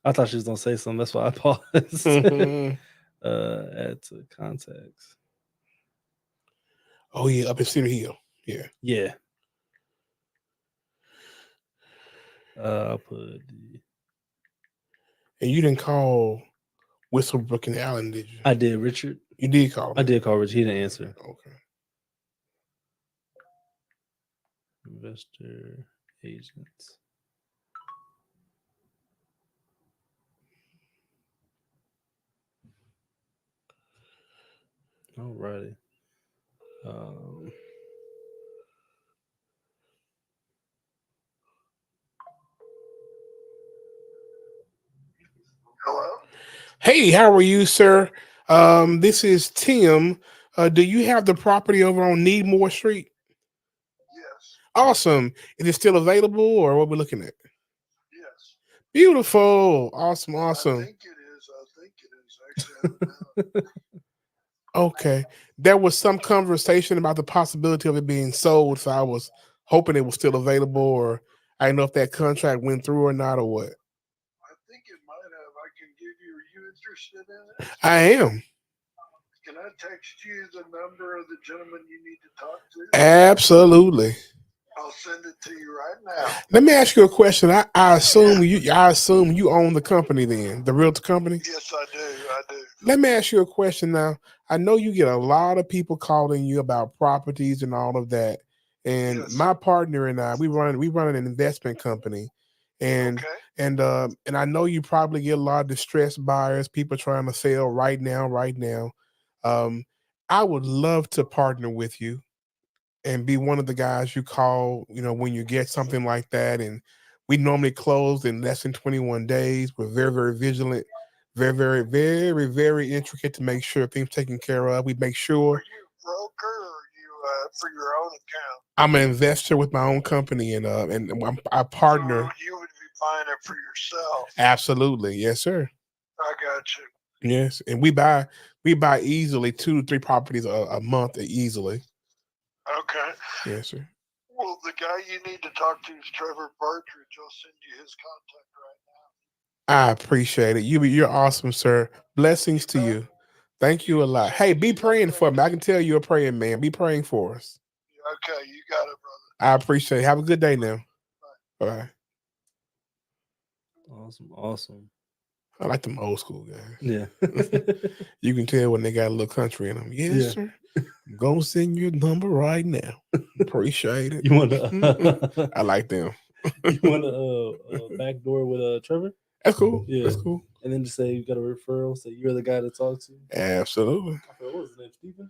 I thought she was gonna say something. That's why I paused. Okay. Add to contacts. Oh yeah, up in Cedar Hill. Yeah. Yeah. I'll put the. And you didn't call Whistlebrook and Allen, did you? I did, Richard. You did call him. I did call Richard. He didn't answer. Okay. investor agents. Alrighty. Hello? Hey, how are you, sir? This is Tim. Do you have the property over on Needmore Street? Yes. Awesome. Is it still available, or what we're looking at? Yes. Beautiful. Awesome. I Awesome. think it is. Actually, I haven't known. Okay. There was some conversation about the possibility of it being sold, so I was hoping it was still available, or I don't know if that contract went through or not, or what. I think it might have. I can give you. Are you interested in it? I am. Can I text you the number of the gentleman you need to talk to? Absolutely. I'll send it to you right now. Let me ask you a question. I assume you own the company then, the realtor company? Yes, I do. Let me ask you a question now. I know you get a lot of people calling you about properties and all of that. And Yes. my partner and I, we run an investment company. And Okay. and I know you probably get a lot of distressed buyers, people trying to sell right now. I would love to partner with you and be one of the guys you call, when you get something like that. And we normally close in less than 21 days. We're very, very vigilant, very, very, very, very intricate to make sure things taken care of. We make sure. Are you a broker or are you for your own account? I'm an investor with my own company, and I partner. So you would be buying it for yourself. Absolutely, yes, sir. I got you. Yes, and we buy easily 2 to 3 properties a month easily. Okay. Yes, sir. Well, the guy you need to talk to is Trevor Partridge. I'll send you his contact right now. I appreciate it. You're awesome, sir. Blessings to you. Thank you a lot. Hey, be praying for me. I can tell you're a praying man. Be praying for us. Okay, you got it, brother. I appreciate it. Have a good day now. Bye. Awesome. I like them old school guys. Yeah. You can tell when they got a little country in them. Yes, sir. I'm going to send you a number right now. Appreciate it. You want to? I like them. You want to backdoor with Trevor? That's cool. Yeah. That's cool. And then just say you got a referral, say you're the guy to talk to. Absolutely. What was his name, Stephen?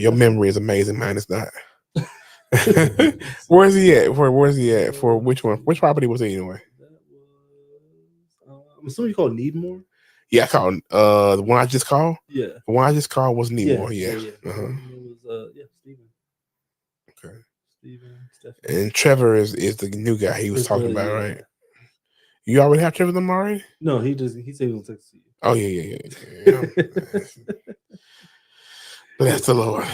Your memory is amazing. Mine is not. Where's he at? Where's he at? For which one? Which property was it anyway? That was. I'm assuming you called Needmore. Yeah, I called the one I just called. Yeah. The one I just called was Needmore. Yeah. Uh-huh. It was Stephen. Okay. Stephen. And Trevor is the new guy he was talking about, right? You already have Trevor them already? No, he said he will text you. Oh yeah. Bless the Lord.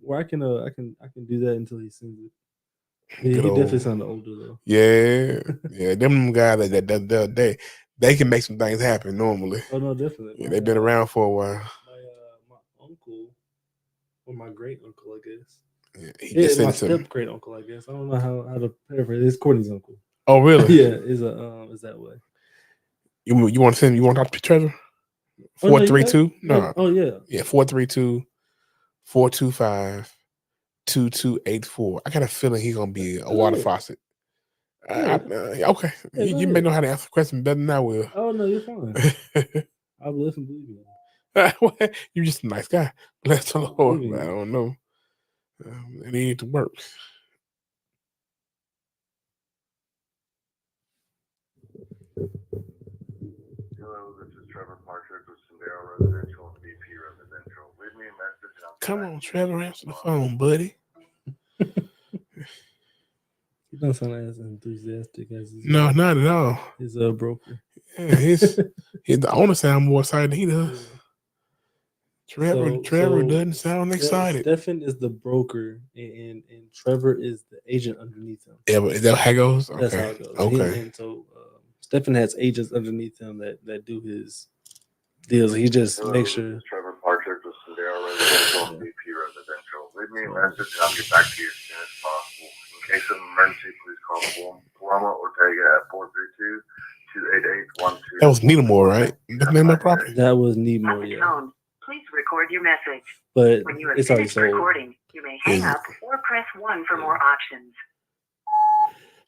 Where I can do that until he sends it. He definitely sounded older though. Yeah. Them guys that they can make some things happen normally. Oh no, definitely. Yeah, they've been around for a while. My uncle, or my great uncle, I guess. Yeah, my step great uncle, I guess. I don't know how to paraphrase. It's Courtney's uncle. Oh really? Yeah, is that way. You want to talk to Trevor? 432? No. Oh yeah. Yeah, 432-425-2284. I got a feeling he's gonna be a water faucet. Okay. You may know how to answer the question better than I will. Oh no, you're fine. I will listen, believe you. You're just a nice guy. Bless the Lord. I don't know. It need to work. Hello, this is Trevor Partridge with Sendero Residential and VP Residential. Leave me a message. And I'll Come on, Trevor, answer the phone, buddy. He don't sound as enthusiastic as his No, not at all. His broker. Yeah, he's the owner sound more excited than he does. Trevor doesn't sound excited. Stefan is the broker, and Trevor is the agent underneath him. Yeah, but is that how it goes? That's how it goes. Okay. And so Stefan has agents underneath him that do his deals. He just makes sure. This is Trevor Partridge with Sendero Residential and VP Residential. Leave me a message and I'll get back to you as soon as possible. In case of emergency, please call Paloma Ortega at 432-288-12. That was Needmore, right? That's the name of the property. That was Needmore, At the yeah. tone, please record your message. But When you have it's already finished sold. recording, you may hang up or press 1 options.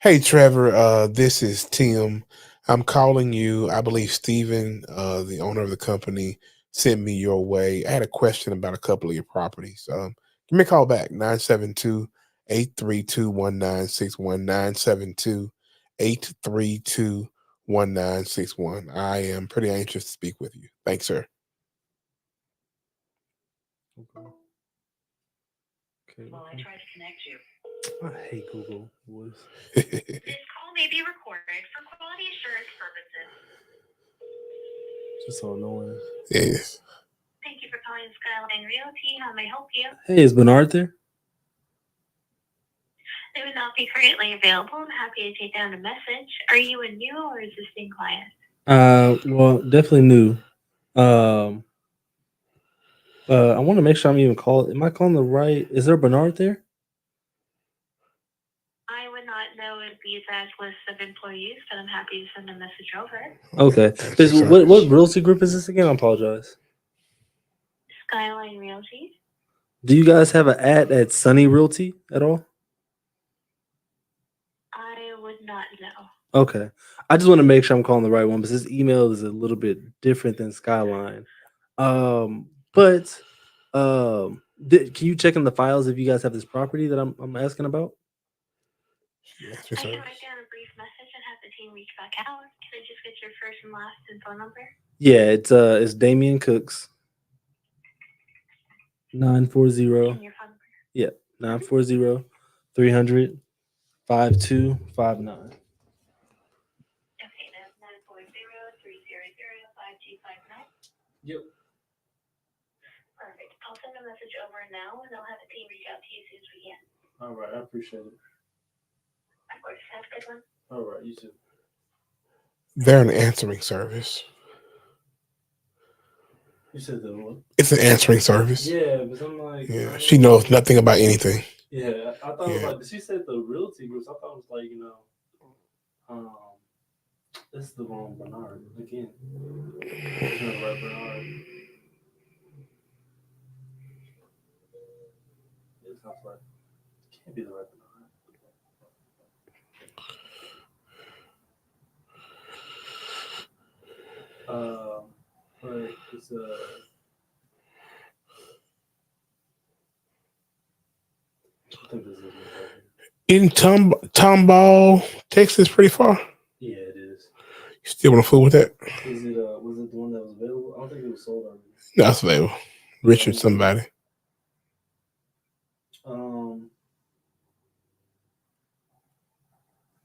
Hey, Trevor, this is Tim. I'm calling you. I believe Steven, the owner of the company, sent me your way. I had a question about a couple of your properties. Give me a call back, 972-832-1961, 972-832-1961. I am pretty anxious to speak with you. Thanks, sir. Okay. While I try to connect you. I hate Google Voice. This call may be recorded for quality assurance purposes. Just so annoying. Yes. Thank you for calling Skyline Realty. How may I help you? Hey, is Bernard there? They would not be currently available. I'm happy to take down a message. Are you a new or existing client? Well, definitely new. I want to make sure I'm even calling. Am I calling the right? Is there Bernard there? I would not know if these as lists of employees, but I'm happy to send a message over. Okay. What realty group is this again? I apologize. Skyline Realty. Do you guys have an ad at Sunny Realty at all? I would not know. Okay. I just want to make sure I'm calling the right one because this email is a little bit different than Skyline. But can you check in the files if you guys have this property that I'm asking about? Yes, I can write down a brief message and have the team reach back out. Can I just get your first and last and phone number? Yeah, it's Damian Cooks. 940. And your phone number. Yeah, 940 300 5259. Okay, that's 940-300-5259. Yep. Perfect. I'll send a message over now, and I'll have the team reach out to you as soon as we can. All right, I appreciate it. Of course. Have a good one. All right, you too. They're an answering service. You said the what? It's an answering service. Yeah, because I'm like, Yeah, she knows nothing about anything. Yeah, I thought it was Yeah. like she said the realty groups. I thought it was like this is the wrong Bernard again. It's not the right Bernard. It's not right. It can't be the right Bernard. But it's I think this is it. In Tomball, Texas, pretty far. Yeah, it is. You still want to fool with that? Is it was it the one that was available? I don't think it was sold already. That's available. Richard, somebody.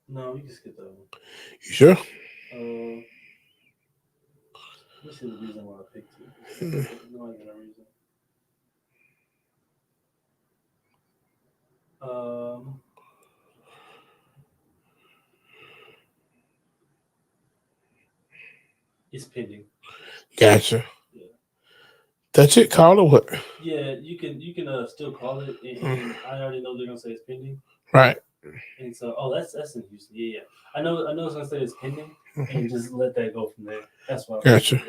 No, you can skip that one. You sure? Let me see the reason why I picked it. No, I got a reason. It's pending. Gotcha. Yeah. That's it. Call or what? Yeah, you can still call it, and I already know they're gonna say it's pending. Right. And so, that's in Houston. Yeah. I know it's gonna say it's pending, and just let that go from there. That's why. Gotcha.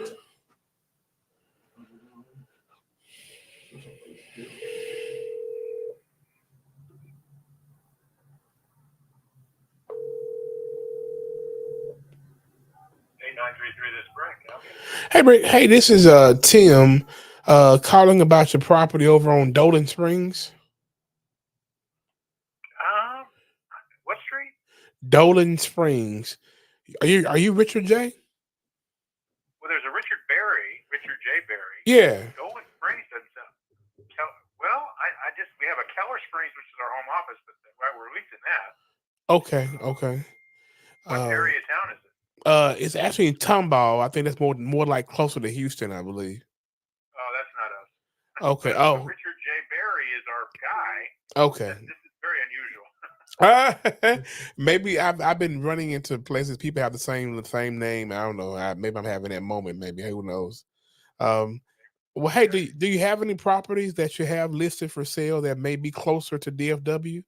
Hey, Rick. Hey, this is Tim calling about your property over on Dolan Springs. What street? Dolan Springs. Are you Richard J? Well, there's a Richard J. Berry. Yeah. Dolan Springs doesn't sound. Well, we have a Keller Springs, which is our home office, but we're leasing that. Okay. What area of town is it? It's actually in Tomball. I think that's more like closer to Houston, I believe. Oh, that's not us. Okay. But Oh. Richard J. Berry is our guy. Okay. This is very unusual. Maybe I've been running into places people have the same name. I don't know. Maybe I'm having that moment. Maybe who knows? Well, hey, do you have any properties that you have listed for sale that may be closer to DFW?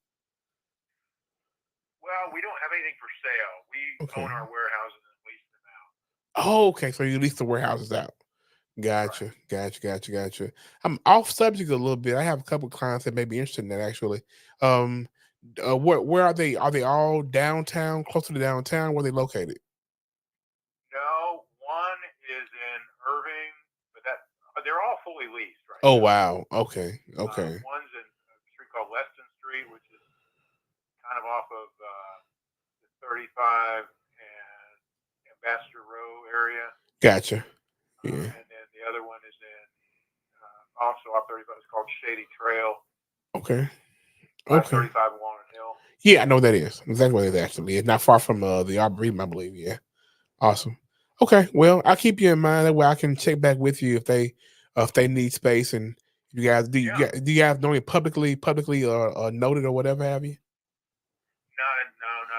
Well, we don't have anything for sale. We own our warehouses and lease them out. Oh, okay. So you lease the warehouses out. Gotcha. Gotcha. I'm off subject a little bit. I have a couple clients that may be interested in that actually. Where are they? Are they all downtown, close to the downtown? Where are they located? No, one is in Irving, but they're all fully leased right Oh now. wow. Okay. Okay. One's in a street called Leston Street, which is kind of off of the 35 and Ambassador Row area. Gotcha. Yeah. And then the other one is in also off 35. It's called Shady Trail. Okay. 535 Walnut Hill. Yeah, I know what that is. Exactly what it is actually. It's not far from the Arboretum, I believe. Yeah. Awesome. Okay. Well, I'll keep you in mind that way I can check back with you if they need space and you guys do you guys know it publicly noted or whatever have you? No,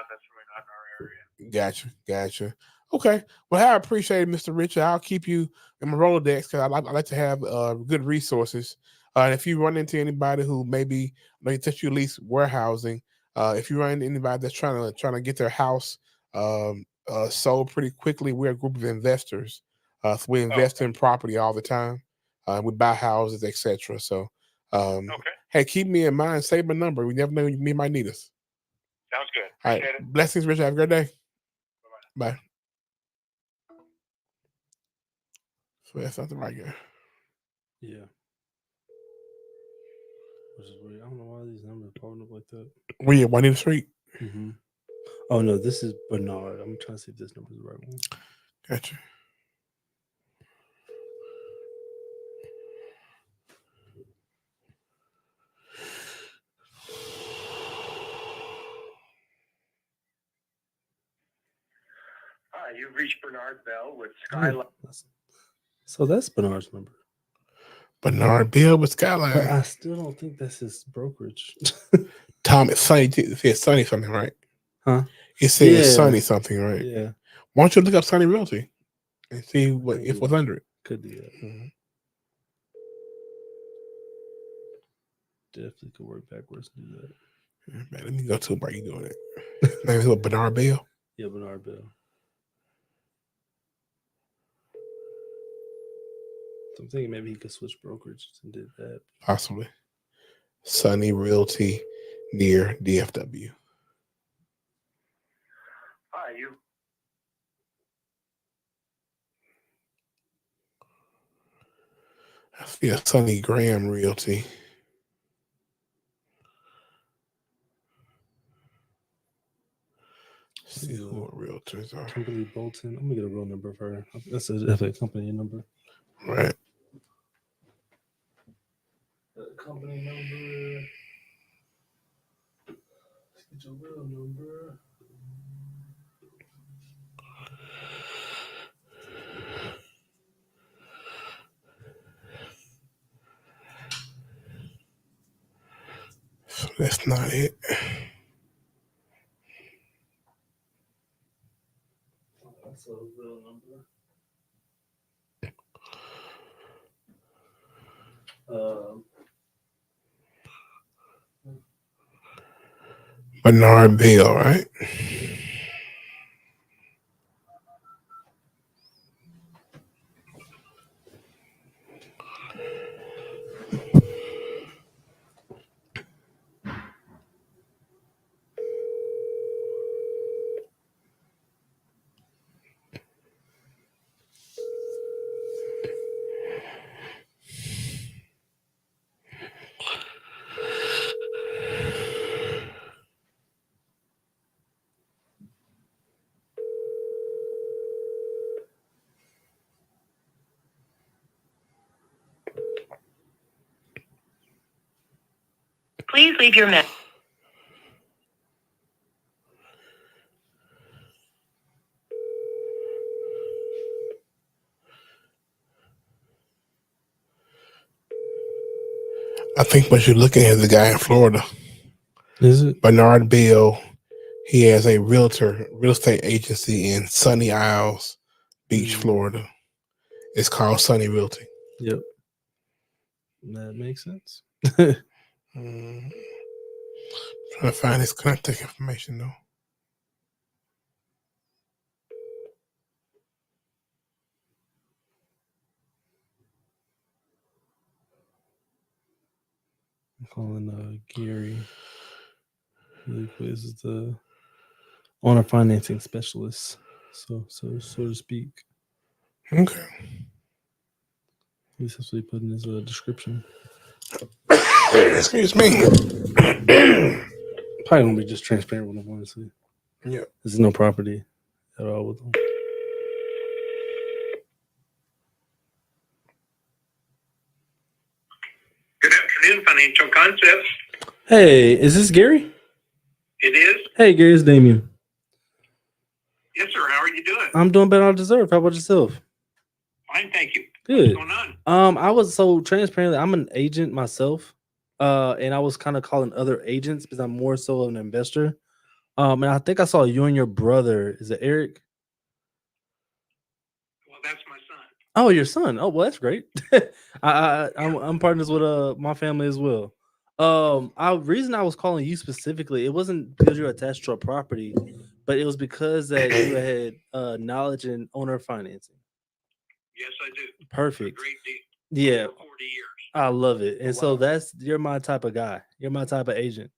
that's really not in our area. Gotcha. Okay. Well, I appreciate it, Mr. Richard. I'll keep you in my Rolodex because I like to have good resources. And if you run into anybody who maybe they touch you at least warehousing, if you run into anybody that's trying to get their house sold pretty quickly, we're a group of investors. So we invest in property all the time. We buy houses, etc. So, hey, keep me in mind. Save my number. We never know when you might need us. Sounds good. All right. Appreciate it. Blessings, Richard. Have a great day. Bye. So that's something right here. Yeah. Which is weird. I don't know why these numbers are popping up like that. We at Juanita Street. Mm-hmm. Oh no, this is Bernard. I'm trying to see if this number is the right one. Gotcha. Hi, you've reached Bernard Bell with Skyline. So that's Bernard's number. Bernard Bell with Skyline. But I still don't think that's his brokerage. Tom, it's Sonny. It says Sonny something, right? Huh? It says Sonny something, right? Yeah. Why don't you look up Sonny Realty and see if what's under it? Could do that. Mm-hmm. Definitely could work backwards and do that. Man, let me go to it while you doing it. Name is what, Bernard Bell? Yeah, Bernard Bell. So I'm thinking maybe he could switch brokerages and did that. Possibly. Sonny Realty near DFW. Hi, you. I see a Sonny Graham Realty. See who our realtors are. Kimberly Bolton. I'm gonna get a real number of her. That's a company number. Right. Company number. Let's get your real number. So that's not it. That's a real number. Bernard Bell, right? Please leave your message. I think what you're looking at is the guy in Florida. Is it? Bernard Bell. He has a real estate agency in Sunny Isles Beach, Florida. It's called Sonny Realty. Yep. That makes sense. Trying to find his contact information though. I'm calling Gary. Really quick, this is the owner financing specialist, so to speak. Okay. At least that's what he put in his description. Excuse me. Probably gonna be just transparent with them, honestly. Yeah. There's no property at all with them. Good afternoon, Financial Concepts. Hey, is this Gary? It is. Hey, Gary, it's Damien. Yes, sir. How are you doing? I'm doing better than I deserve. How about yourself? Fine, thank you. Good. What's going on? I was so transparent. I'm an agent myself, and I was kind of calling other agents because I'm more so an investor. And I think I saw you and your brother. Is it Eric? Well, that's my son. Oh, your son. Oh, well, that's great. I'm partners with my family as well. Reason I was calling you specifically, it wasn't because you're attached to a property, but it was because that you had knowledge in owner financing. Yes, I do. Perfect. A great deal. Yeah, For 40 years. I love it. And so wow. you're my type of guy. You're my type of agent.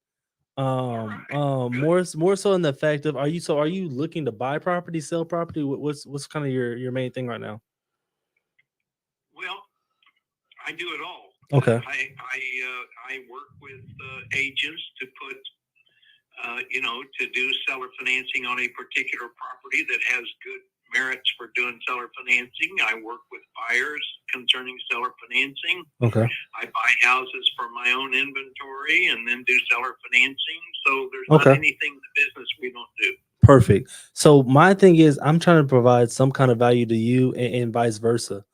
right. More so in the fact of are you looking to buy property, sell property? What's kind of your main thing right now? Well, I do it all. Okay. I work with agents to put, to do seller financing on a particular property that has good merits for doing seller financing. I work with buyers concerning seller financing. Okay. I buy houses for my own inventory and then do seller financing. So there's not anything in the business we don't do. Perfect. So my thing is I'm trying to provide some kind of value to you and vice versa.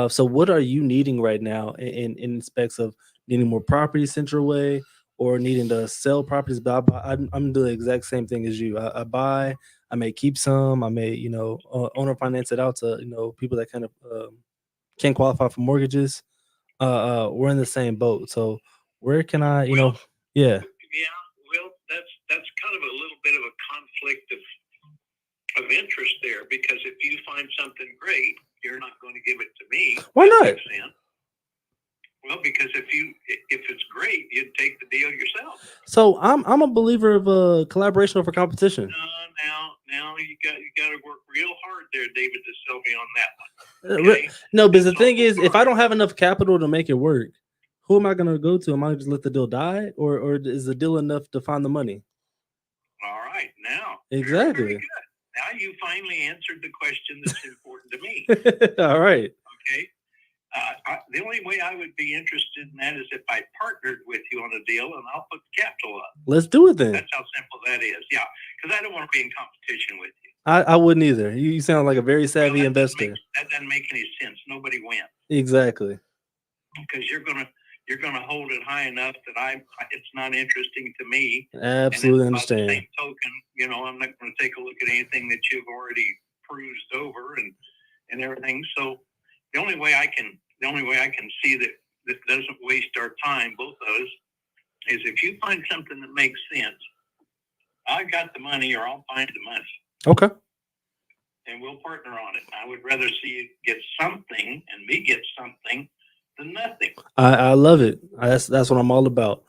So what are you needing right now in aspects of needing more property sent your way or needing to sell properties? But I'm doing the exact same thing as you. I buy, I may keep some, I may, owner finance it out to, people that kind of can't qualify for mortgages. We're in the same boat. So where can I, yeah. Yeah, well, that's kind of a little bit of a conflict of interest there, because if you find something great, you're not going to give it to me. Why not? Well, because if it's great, you'd take the deal yourself. So I'm a believer of collaboration over competition. Now you got to work real hard there, David, to sell me on that one. Okay? No, but the thing is, if I don't have enough capital to make it work, who am I going to go to? Am I just let the deal die, or is the deal enough to find the money? All right, now exactly. Very good. Now you finally answered the question that's important to me. All right. Okay. The only way I would be interested in that is if I partnered with you on a deal, and I'll put the capital up. Let's do it then. That's how simple that is. Yeah, because I don't want to be in competition with you. I wouldn't either. You sound like a very savvy investor. That doesn't make any sense. Nobody wins. Exactly. Because you're gonna hold it high enough that it's not interesting to me. Absolutely understand. By the same token, I'm not going to take a look at anything that you've already perused over and everything. So the only way I can see that doesn't waste our time, both of us, is if you find something that makes sense. I got the money, or I'll find the money. Okay. And we'll partner on it. I would rather see you get something and me get something than nothing. I love it. That's what I'm all about.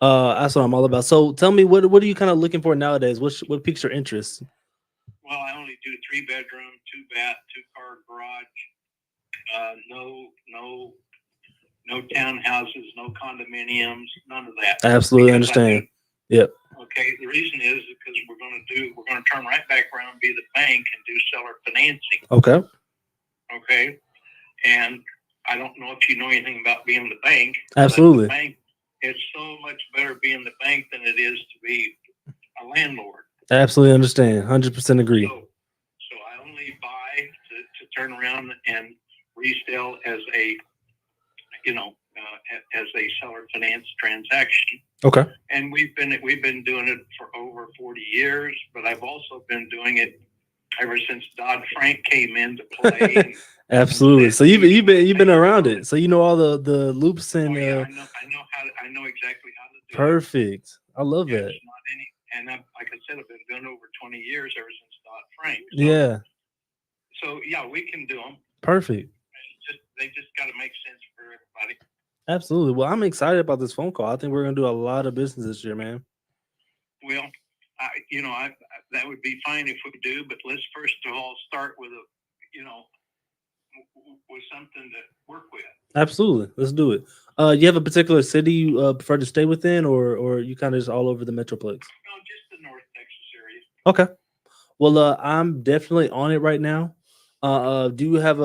That's what I'm all about. So tell me, what are you kind of looking for nowadays? What piques your interest? Well, I only do 3-bedroom, 2-bath, 2-car garage. No townhouses, no condominiums, none of that. Absolutely understand. Yep. Okay. The reason is because we're going to turn right back around and be the bank and do seller financing. Okay. Okay. And I don't know if you know anything about being the bank. Absolutely. The bank, it's so much better being the bank than it is to be a landlord. Absolutely understand. 100% agree. So I only buy to turn around and resell as a, as a seller finance transaction. Okay. And we've been doing it for over 40 years, but I've also been doing it ever since Dodd-Frank came into play. Absolutely. So you've been around it. So you know all the loops and. I know exactly how to do perfect. it. I love that. It's not any, and like I said, I've been doing it over 20 years ever since Dodd-Frank. So yeah, we can do them. Perfect. They just got to make sense for everybody. Absolutely. Well, I'm excited about this phone call. I think we're gonna do a lot of business this year, man. Well, that would be fine if we do, but let's first of all start with with something to work with. Absolutely. Let's do it. You have a particular city you prefer to stay within, or you kind of just all over the metroplex? No, just the North Texas area. Okay. Well, I'm definitely on it right now. Do you have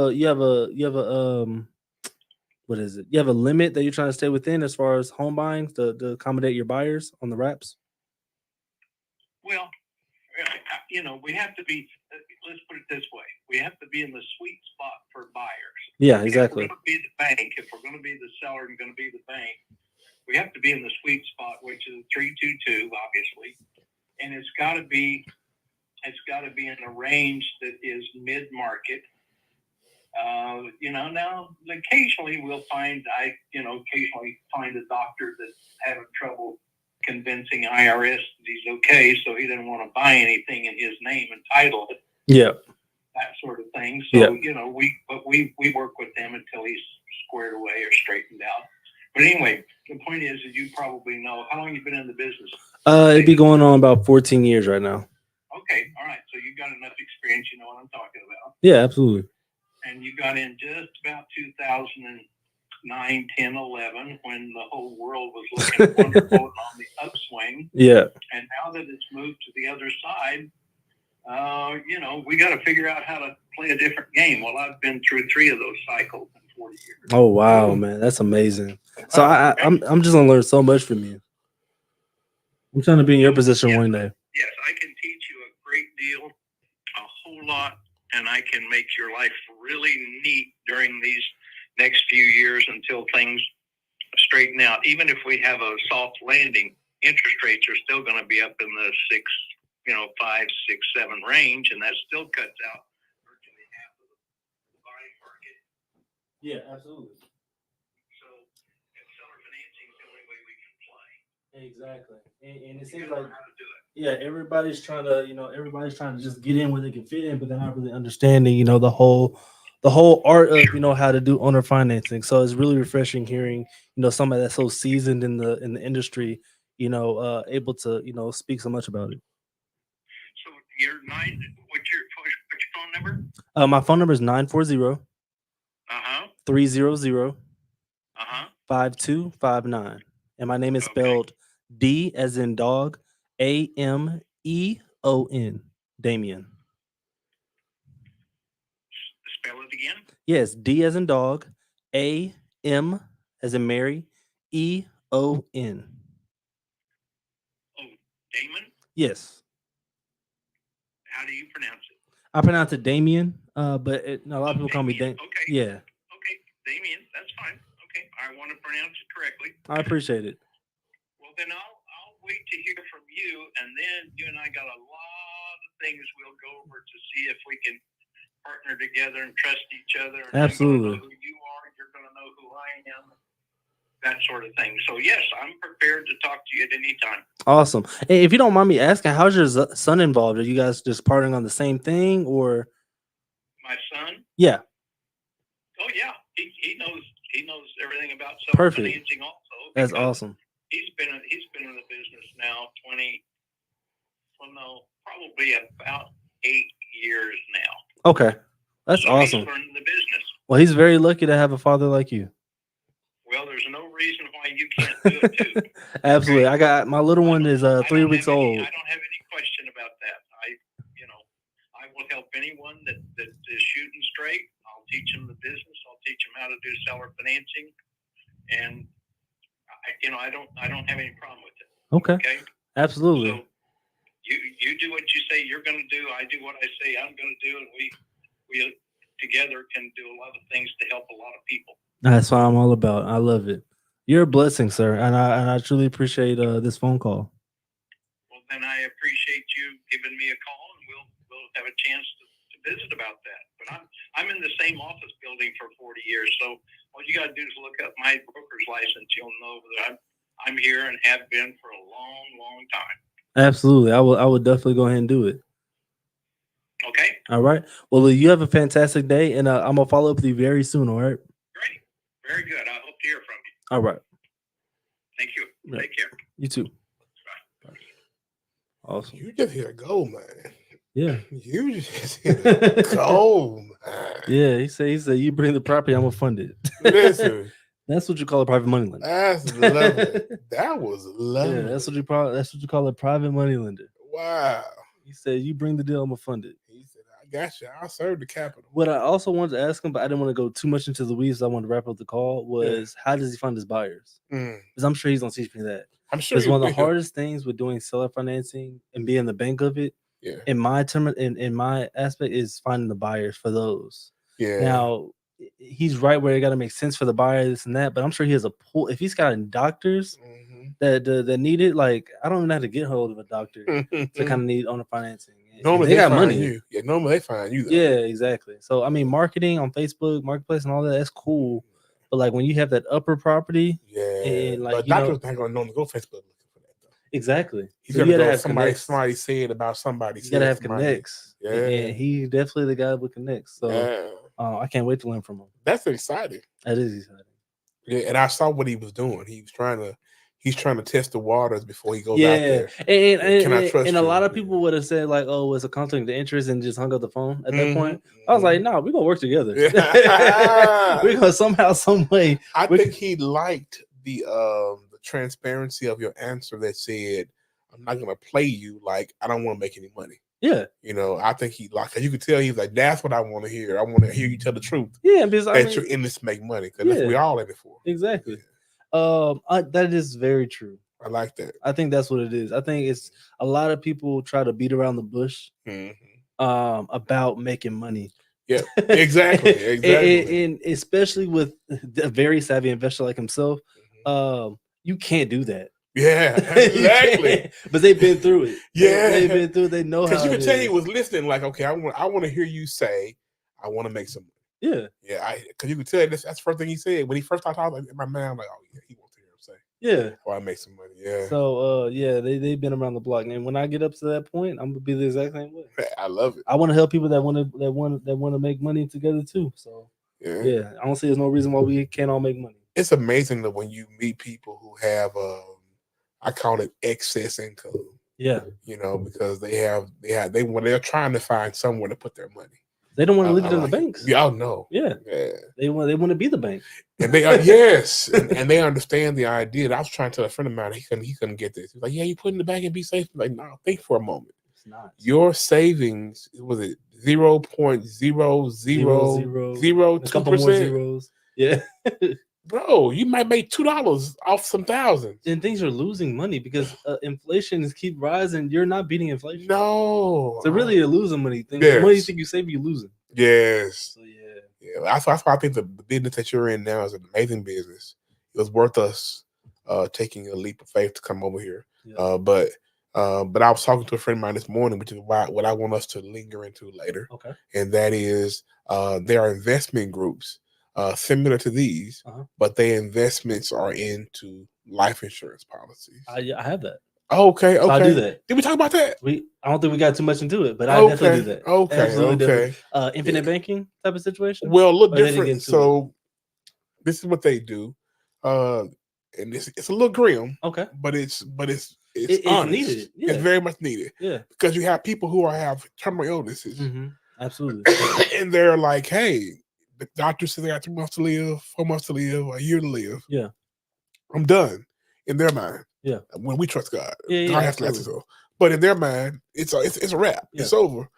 what is it? You have a limit that you're trying to stay within as far as home buying to accommodate your buyers on the wraps? Well, we have to be. Let's put it this way: we have to be in the sweet spot for buyers. Yeah, If exactly. we're going to be the bank, if we're going to be the seller and going to be the bank, we have to be in the sweet spot, which is 322, obviously, and it's got to be in a range that is mid-market. Now occasionally we'll occasionally find a doctor that's having trouble convincing IRS that he's okay, so he didn't want to buy anything in his name and title it. Yeah. That sort of thing. So Yeah. we work with them until he's squared away or straightened out. But anyway, the point is that you probably know how long you've been in the business. It'd be going on about 14 years right now. Okay, all right. So you've got enough experience. You know what I'm talking about. Yeah, absolutely. And you got in just about 2009, 10, 11, when the whole world was looking wonderful and on the upswing. Yeah. And now that it's moved to the other side, we got to figure out how to play a different game. Well, I've been through 3 of those cycles in 40 years. Oh wow, man, that's amazing. So I'm just gonna learn so much from you. I'm trying to be in your position one day. Yes, I can teach you a great deal, a whole lot, and I can make your life really neat during these next few years until things straighten out. Even if we have a soft landing, interest rates are still going to be up in the 5, 6, 7 range, and that still cuts out virtually half of the buying market. Yeah, absolutely. So, seller financing is the only way we can play. Exactly. And it You seems gotta like know how to do it. yeah, everybody's trying to just get in where they can fit in, but they're not really understanding, the whole art of how to do owner financing. So it's really refreshing hearing, somebody that's so seasoned in the industry, able to, speak so much about it. So you're 9. What's your phone number? My phone number is 940 Uh-huh. 300 Uh-huh. 5259. And my name is Okay. spelled D as in dog, AMEON, Damien. Spell it again. Yes, D as in dog, AM as in Mary, EON. Oh, Damon? Yes, How do you pronounce it? I pronounce it Damien, but a lot of people call me Damien. Dam. Okay. Yeah, Okay, Damien, that's fine. Okay, I want to pronounce it correctly. I appreciate it. Well, then I'll wait to hear from you, and then you and I got a lot of things we'll go over to see if we can partner together and trust each other. And Absolutely. I'm gonna know who you are, you're going to know who I am, that sort of thing. So yes, I'm prepared to talk to you at any time. Awesome. Hey, if you don't mind me asking, how's your son involved? Are you guys just partnering on the same thing, or? My son? Yeah. Oh yeah, he knows everything about Perfect. self-financing also. That's because awesome. He's been in the business now probably about 8 years now. Okay, that's So awesome. He's learning the business. Well, he's very lucky to have a father like you. Well, there's no reason why you can't do it too. Absolutely. I got my little one is I 3 don't weeks have any- old. I don't have any question about that. I will help anyone that is shooting straight. I'll teach them the business. I'll teach them how to do seller financing, and I don't have any problem with it. Okay. Okay. Absolutely. So you do what you say you're going to do. I do what I say I'm going to do, and we together can do a lot of things to help a lot of people. That's what I'm all about. I love it. You're a blessing, sir, and I truly appreciate this phone call. Well, then I appreciate you giving me a call, and we'll have a chance to visit about that. But I'm in the same office building for 40 years, so all you got to do is look up my broker's license. You'll know that I'm here and have been for a long, long time. Absolutely. I will definitely go ahead and do it. Okay? All right. Well, you have a fantastic day, and I'm gonna follow up with you very soon. All right. Great. Very good. I hope to hear from you. All right. Thank you. Right. Take care. You too. Awesome. You just hit a goal, man. Yeah. You just hit a goal, man. Yeah, he said you bring the property, I'm gonna fund it. Listen, That's what you call a private money lender. that's lovely. That was lovely. Yeah, that's what you call a private money lender. Wow. He said, "You bring the deal, I'm gonna fund it." He said, "I got you. I'll serve the capital." What I also wanted to ask him, but I didn't want to go too much into the weeds. I wanted to wrap up the call. Was how does he fund his buyers? Because I'm sure he's gonna teach me that. I'm sure It's one of the hardest things with doing seller financing and being the bank of it. Yeah. In my term, in my aspect, is finding the buyers for those. Yeah. Now, he's right where it got to make sense for the buyer, this and that. But I'm sure he has a pool. If he's got doctors that need it, like I don't even have to get hold of a doctor to kind of need owner financing. Normally they got find money. You. Yeah, normally they find you. Though. Yeah, exactly. So I mean, marketing on Facebook, Marketplace, and all that—that's cool. But like when you have that upper property, and like but doctor's not going to normally go Facebook looking for that though. Exactly. He's So going to gotta go have somebody. connects. Somebody said about somebody. You gotta have connects. Yeah, and he definitely the guy with connects. So I can't wait to learn from him. That's exciting. That is exciting. Yeah, and I saw what he was doing. He's trying to test the waters before he goes out there. And a lot of people would have said like, "Oh, it's a conflict of interest," and just hung up the phone at that point. I was like, "No, we're gonna work together. We're gonna somehow, some way." I think he liked the transparency of your answer that said, "I'm not gonna play you. Like I don't want to make any money." Yeah, I think he liked. You could tell he's like, "That's what I want to hear. I want to hear you tell the truth." Yeah, because you're in this to make money because that's what we all in it for. Exactly. That is very true. I like that. I think that's what it is. I think it's a lot of people try to beat around the bush about making money. Yeah, exactly. and especially with a very savvy investor like himself, you can't do that. Yeah, exactly. But they've been through it. Yeah, they've been through it. They know how. Because you can tell he was listening. Like, okay, I want to hear you say, I want to make some money. Yeah, yeah. Because you could tell that's the first thing he said when he first started talking. In my mind, I'm like, oh yeah, he wants to hear him say, yeah, I want to make some money. Yeah. So, they've been around the block, and when I get up to that point, I'm gonna be the exact same way. I love it. I want to help people that want to make money together too. So, yeah, I don't see there's no reason why we can't all make money. It's amazing that when you meet people who have, I call it excess income. Yeah, because when they're trying to find somewhere to put their money. They don't want to leave it in the banks. Y'all know. Yeah. They want to be the bank. And they are yes. and they understand the idea. I was trying to tell a friend of mine, he couldn't get this. He's like, yeah, you put in the bank and be safe. I'm like, no, think for a moment. It's not. Your savings, was it 0.0002%? A couple more zeros. Yeah. Bro, you might make $2 off some thousands. And things are losing money because inflation is keep rising. You're not beating inflation. No. So really you're losing money. The money you think you save, you're losing. Yes. So yeah. That's why I think the business that you're in now is an amazing business. It was worth us taking a leap of faith to come over here. Yeah. But I was talking to a friend of mine this morning, which is what I want us to linger into later. Okay. And that is there are investment groups similar to these, but their investments are into life insurance policies. I have that. Okay. So I do that. Did we talk about that? I don't think we got too much into it, but I definitely do that. Okay. Absolutely okay. Infinite banking type of situation. Well, a little different. So this is what they do, and it's a little grim. Okay. But it's honest. Needed. Yeah. It's very much needed. Yeah. Because you have people who have terminal illnesses. Mm-hmm. Absolutely. And they're like, hey, the doctor said they got 3 months to live, 4 months to live, a year to live. Yeah. I'm done. In their mind. Yeah. When we trust God. Yeah, God has to let us go. But in their mind, it's a wrap. Yeah. It's over.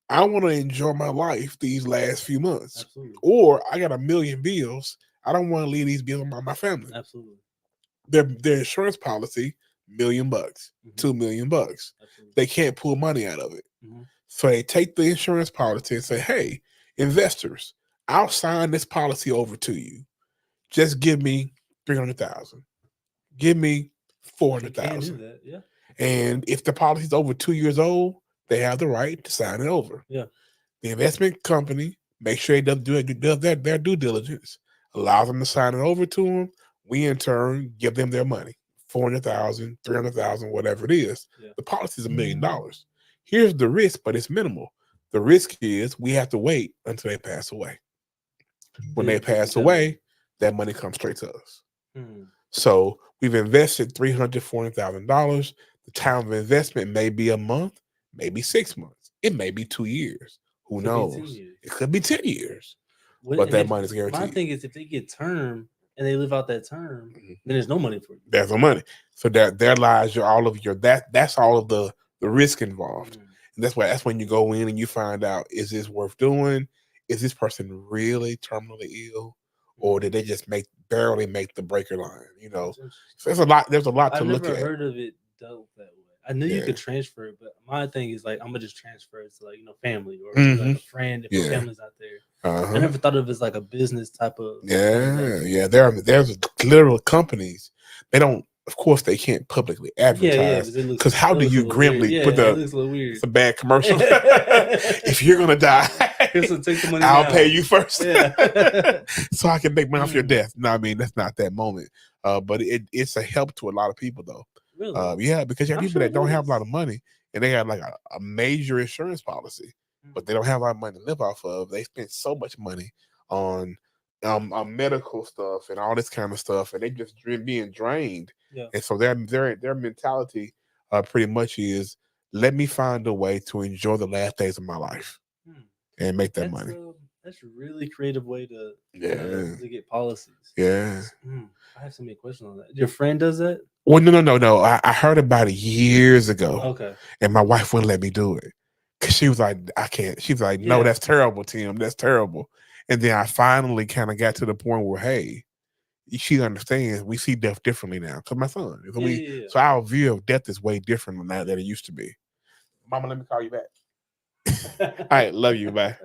I want to enjoy my life these last few months. Absolutely. Or I got 1 million bills. I don't want to leave these bills on my family. Absolutely. Their insurance policy, $1 million, $2 million. Absolutely. They can't pull money out of it. Mm-hmm. So they take the insurance policy and say, hey, investors, I'll sign this policy over to you. Just give me $300,000. Give me $400,000. Yeah. And if the policy is over 2 years old, they have the right to sign it over. Yeah. The investment company makes sure it does their due diligence, allows them to sign it over to them. We in turn give them their money, $400,000, $300,000, whatever it is. Yeah. The policy is $1 million. Here's the risk, but it's minimal. The risk is we have to wait until they pass away. When they pass away, that money comes straight to us. So we've invested $340,000. The time of investment may be a month, maybe 6 months. It may be 2 years. Who Could be 10 knows? years. It could be 10 years. When- But and that if- money's My guaranteed. thing is, if they get term and they live out that term, Mhm. then there's no money for you. There's no money. So there lies all of your that's all of the risk involved. Mm. And that's when you go in and you find out, is this worth doing? Is this person really terminally ill? Or did they just barely make the breaker line? You know. So there's a lot I've to look never at. heard of it dealt that way. I knew you Yeah. could transfer it, but my thing is like I'm gonna just transfer it to like family or Mhm. like a friend if Yeah. your family's not there. Uh-huh. I never thought of it as like a business type of Yeah. There's literal companies. They don't. Of course, they can't publicly advertise because how do you grimly put it looks a little weird. it's a bad commercial? If you're gonna die, So take the money I'll now. pay you first, Yeah. so I can make money off your death. No, I mean that's not that moment. But it's a help to a lot of people though. Really? Yeah, because you have I'm people sure that don't it have a is. lot of money and they have like a major insurance policy, but they don't have a lot of money to live off of. They spend so much money on medical stuff and all this kind of stuff, and they just being drained. Yeah. And so their mentality pretty much is, let me find a way to enjoy the last days of my life Hmm. and make that money. That's a really creative way to Yeah. to get policies. Yeah. I have so many questions on that. Your friend does that? Well, no. I heard about it years ago. Okay. And my wife wouldn't let me do it because she was like, I can't. She was like, no, Yeah. that's terrible, Tim. That's terrible. And then I finally kind of got to the point where, hey, she understands. We see death differently now because my son. So, Yeah. so our view of death is way different now than it used to be. Mama, let me call you back. All right, love you. Bye.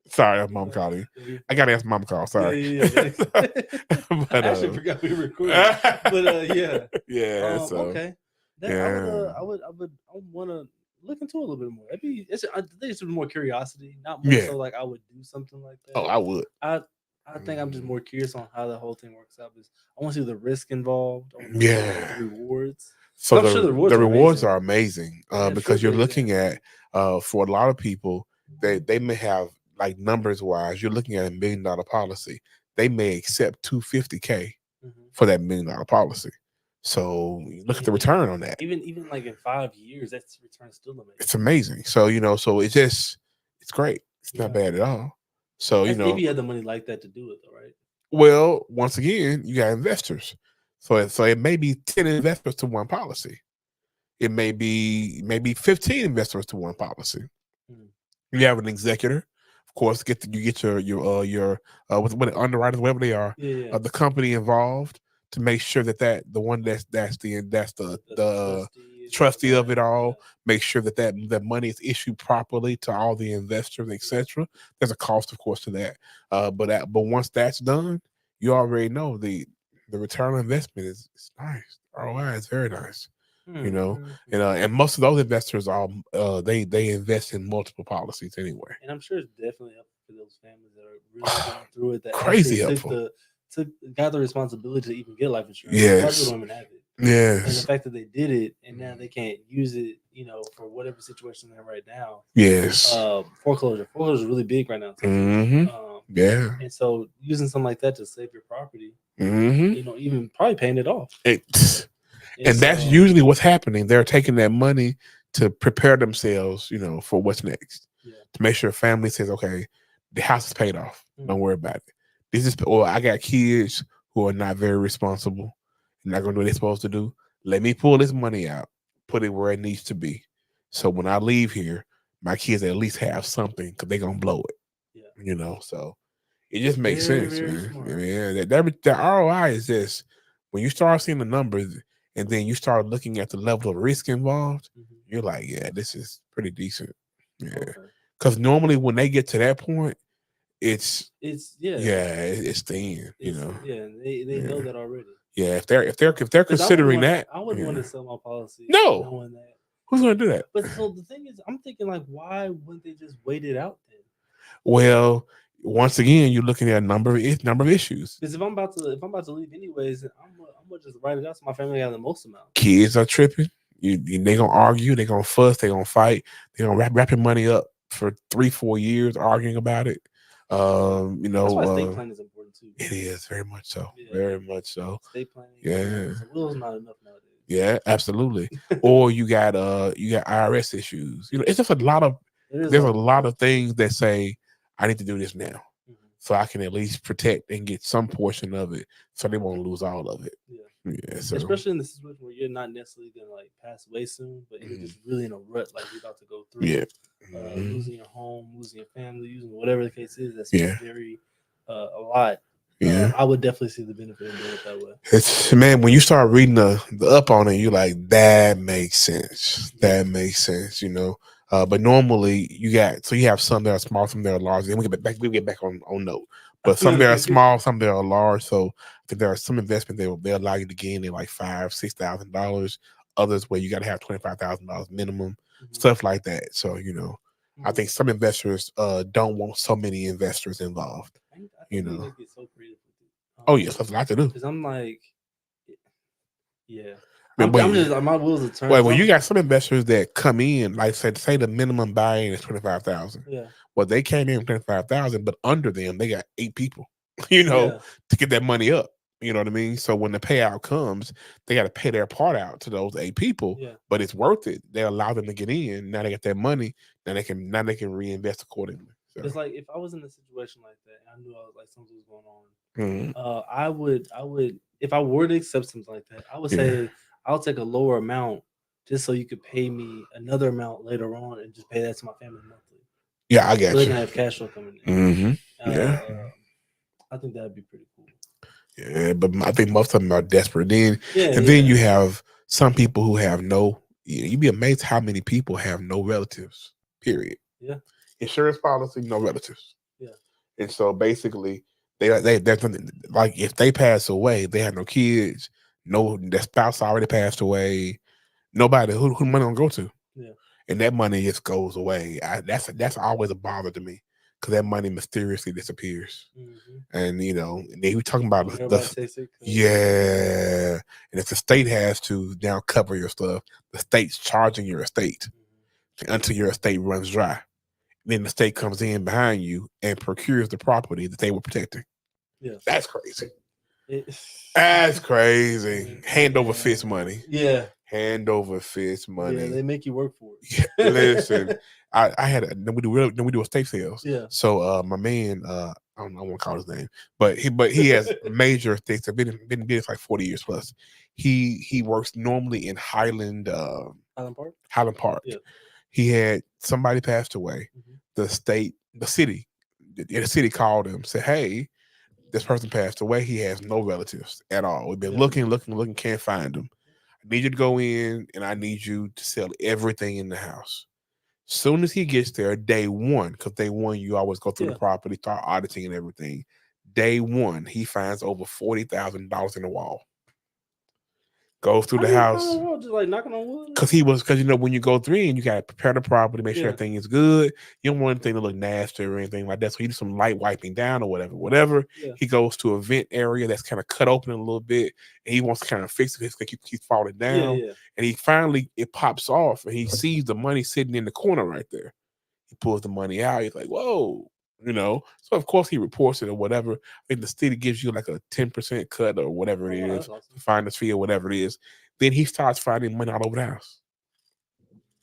Sorry, mom calling you. I gotta answer mom call. Sorry. Yeah. But, I actually forgot we recorded. But yeah. Yeah. So Okay. yeah. I would want to look into it a little bit more. I think it's more curiosity, not more Yeah. so like I would do something like that. Oh, I would. I think I'm just more curious on how the whole thing works out. Because I want to see the risk involved. I wanna see Yeah. the rewards. So I'm the, sure the rewards the are rewards amazing. are amazing I'm because sure you're they're looking at for a lot of people, they may have like numbers wise, you're looking at $1 million policy. They may accept $250K for that $1 million policy. So you look at the return on that. Even like in 5 years, that's return still amazing. It's amazing. So so it's great. It's not bad at all. So That's if you had the money like that to do it, though, right? well, once again, you got investors. So it may be 10 investors to one policy. It may be 15 investors to one policy. You have an executor, of course. You get your what underwriters, whatever they are, the company involved to make sure that the one that's the trustee of it all, make sure that money is issued properly to all the investors, etc. There's a cost, of course, to that. But once that's done, you already know the return on investment is nice. ROI is very nice. And most of those investors are they invest in multiple policies anyway. And I'm sure it's definitely helpful for those families that are really going through it. That Crazy actually got the responsibility to even get life insurance. Yes. A lot of people don't even have it. Yes. And the fact that they did it and now they can't use it, for whatever situation they're in right now. Yes. Foreclosure is really big right now. Yeah. And so using something like that to save your property, Mm-hmm. even probably paying it off. And that's usually what's happening. They're taking that money to prepare themselves, for what's next. To make sure family says, okay, the house is paid off. Don't worry about it. I got kids who are not very responsible and not going to do what they're supposed to do. Let me pull this money out, put it where it needs to be. So when I leave here, my kids at least have something because they're going to blow it. So it just makes sense, man. Yeah, the ROI is this. When you start seeing the numbers and then you start looking at the level of risk involved, you're like, yeah, this is pretty decent. Yeah. Because normally when they get to that point, it's thin, Yeah, they know that already. Yeah, if they're considering that, I wouldn't want to sell my policy. No. Knowing that. Who's gonna do that? But so the thing is, I'm thinking like, why wouldn't they just wait it out then? Well, once again, you're looking at a number of issues. Because if I'm about to leave anyways, I'm gonna just write it out so my family has the most amount. Kids are tripping. They gonna argue. They gonna fuss. They gonna fight. They gonna wrap your money up for 3-4 years arguing about it. That's why estate planning is important too. It is very much so. Yeah. Very much so. Estate planning. Yeah. A will's not enough nowadays. Yeah, absolutely. Or you got IRS issues. You know, it's just a lot of There's a lot of things that say I need to do this now, so I can at least protect and get some portion of it, so they won't lose all of it. Yeah. So especially in the situation where you're not necessarily gonna like pass away soon, but you're just really in a rut, like you're about to go through. Yeah. Losing your home, losing your family, losing whatever the case is. That's Yeah. very a lot. Yeah. I would definitely see the benefit in doing it that way. It's, man, when you start reading the up on it, you're like, that makes sense. That makes sense, you know. But normally you have some that are small, some that are large. And we get back on note. But some that are small, some that are large. So I think there are some investment they'll allow you to gain in like $5,000-$6,000. Others where you got to have $25,000 minimum, stuff like that. So you know, I think some investors don't want so many investors involved. You know. They get so creative with it. Oh yes, that's a lot to do. Because I'm like, yeah. Man, I'm just like, my wheels are turning. Well, you got some investors that come in, like say the minimum buy-in is $25,000. Yeah. Well, they came in with $25,000, but under them they got 8 people, you know, to get that money up. You know what I mean? So when the payout comes, they got to pay their part out to those 8 people. Yeah. But it's worth it. They allow them to get in. Now they get their money. Now they can reinvest accordingly. So. It's like if I was in a situation like that, and I knew I was like something was going on. I would if I were to accept something like that, I would say I'll take a lower amount just so you could pay me another amount later on and just pay that to my family monthly. Yeah, I got so you. They can have cash flow coming in. I think that'd be pretty cool. Yeah, but I think most of them are desperate. Then then you have some people who have no. You'd be amazed how many people have no relatives. Period. Yeah. Insurance policy, no relatives. Yeah. And so basically, they're like if they pass away, they have no kids, their spouse already passed away, nobody who money gonna go to. Yeah. And that money just goes away. That's always a bother to me because that money mysteriously disappears. And you know, they were talking about and if the state has to now cover your stuff, the state's charging your estate until your estate runs dry. Then the state comes in behind you and procures the property that they were protecting. Yeah, that's crazy. That's crazy. Hand over fist money. Yeah, hand over fist money. Yeah, they make you work for it. Listen, I had we do estate sales. Yeah. So my man, I don't want to call his name, but he has major estates. I've been in business like 40 years plus. He works normally in Highland Park. Yeah. He had somebody passed away. The city called him, said, "Hey, this person passed away. He has no relatives at all. We've been looking, can't find him. I need you to go in and I need you to sell everything in the house." Soon as he gets there, day one, because day one you always go through the property, start auditing and everything. Day one, he finds over $40,000 in the wall. Goes through the house, just like knocking on wood. because you know when you go through and you gotta prepare the property, make sure everything is good. You don't want anything to look nasty or anything like that. So he does some light wiping down or whatever. Yeah. He goes to a vent area that's kind of cut open a little bit, and he wants to kind of fix it because it keeps falling down. Yeah. And he finally it pops off, and he sees the money sitting in the corner right there. He pulls the money out. He's like, "Whoa." You know, so of course he reports it or whatever. I think the city gives you like a 10% cut or whatever it is, finder's fee or whatever it is. Then he starts finding money all over the house.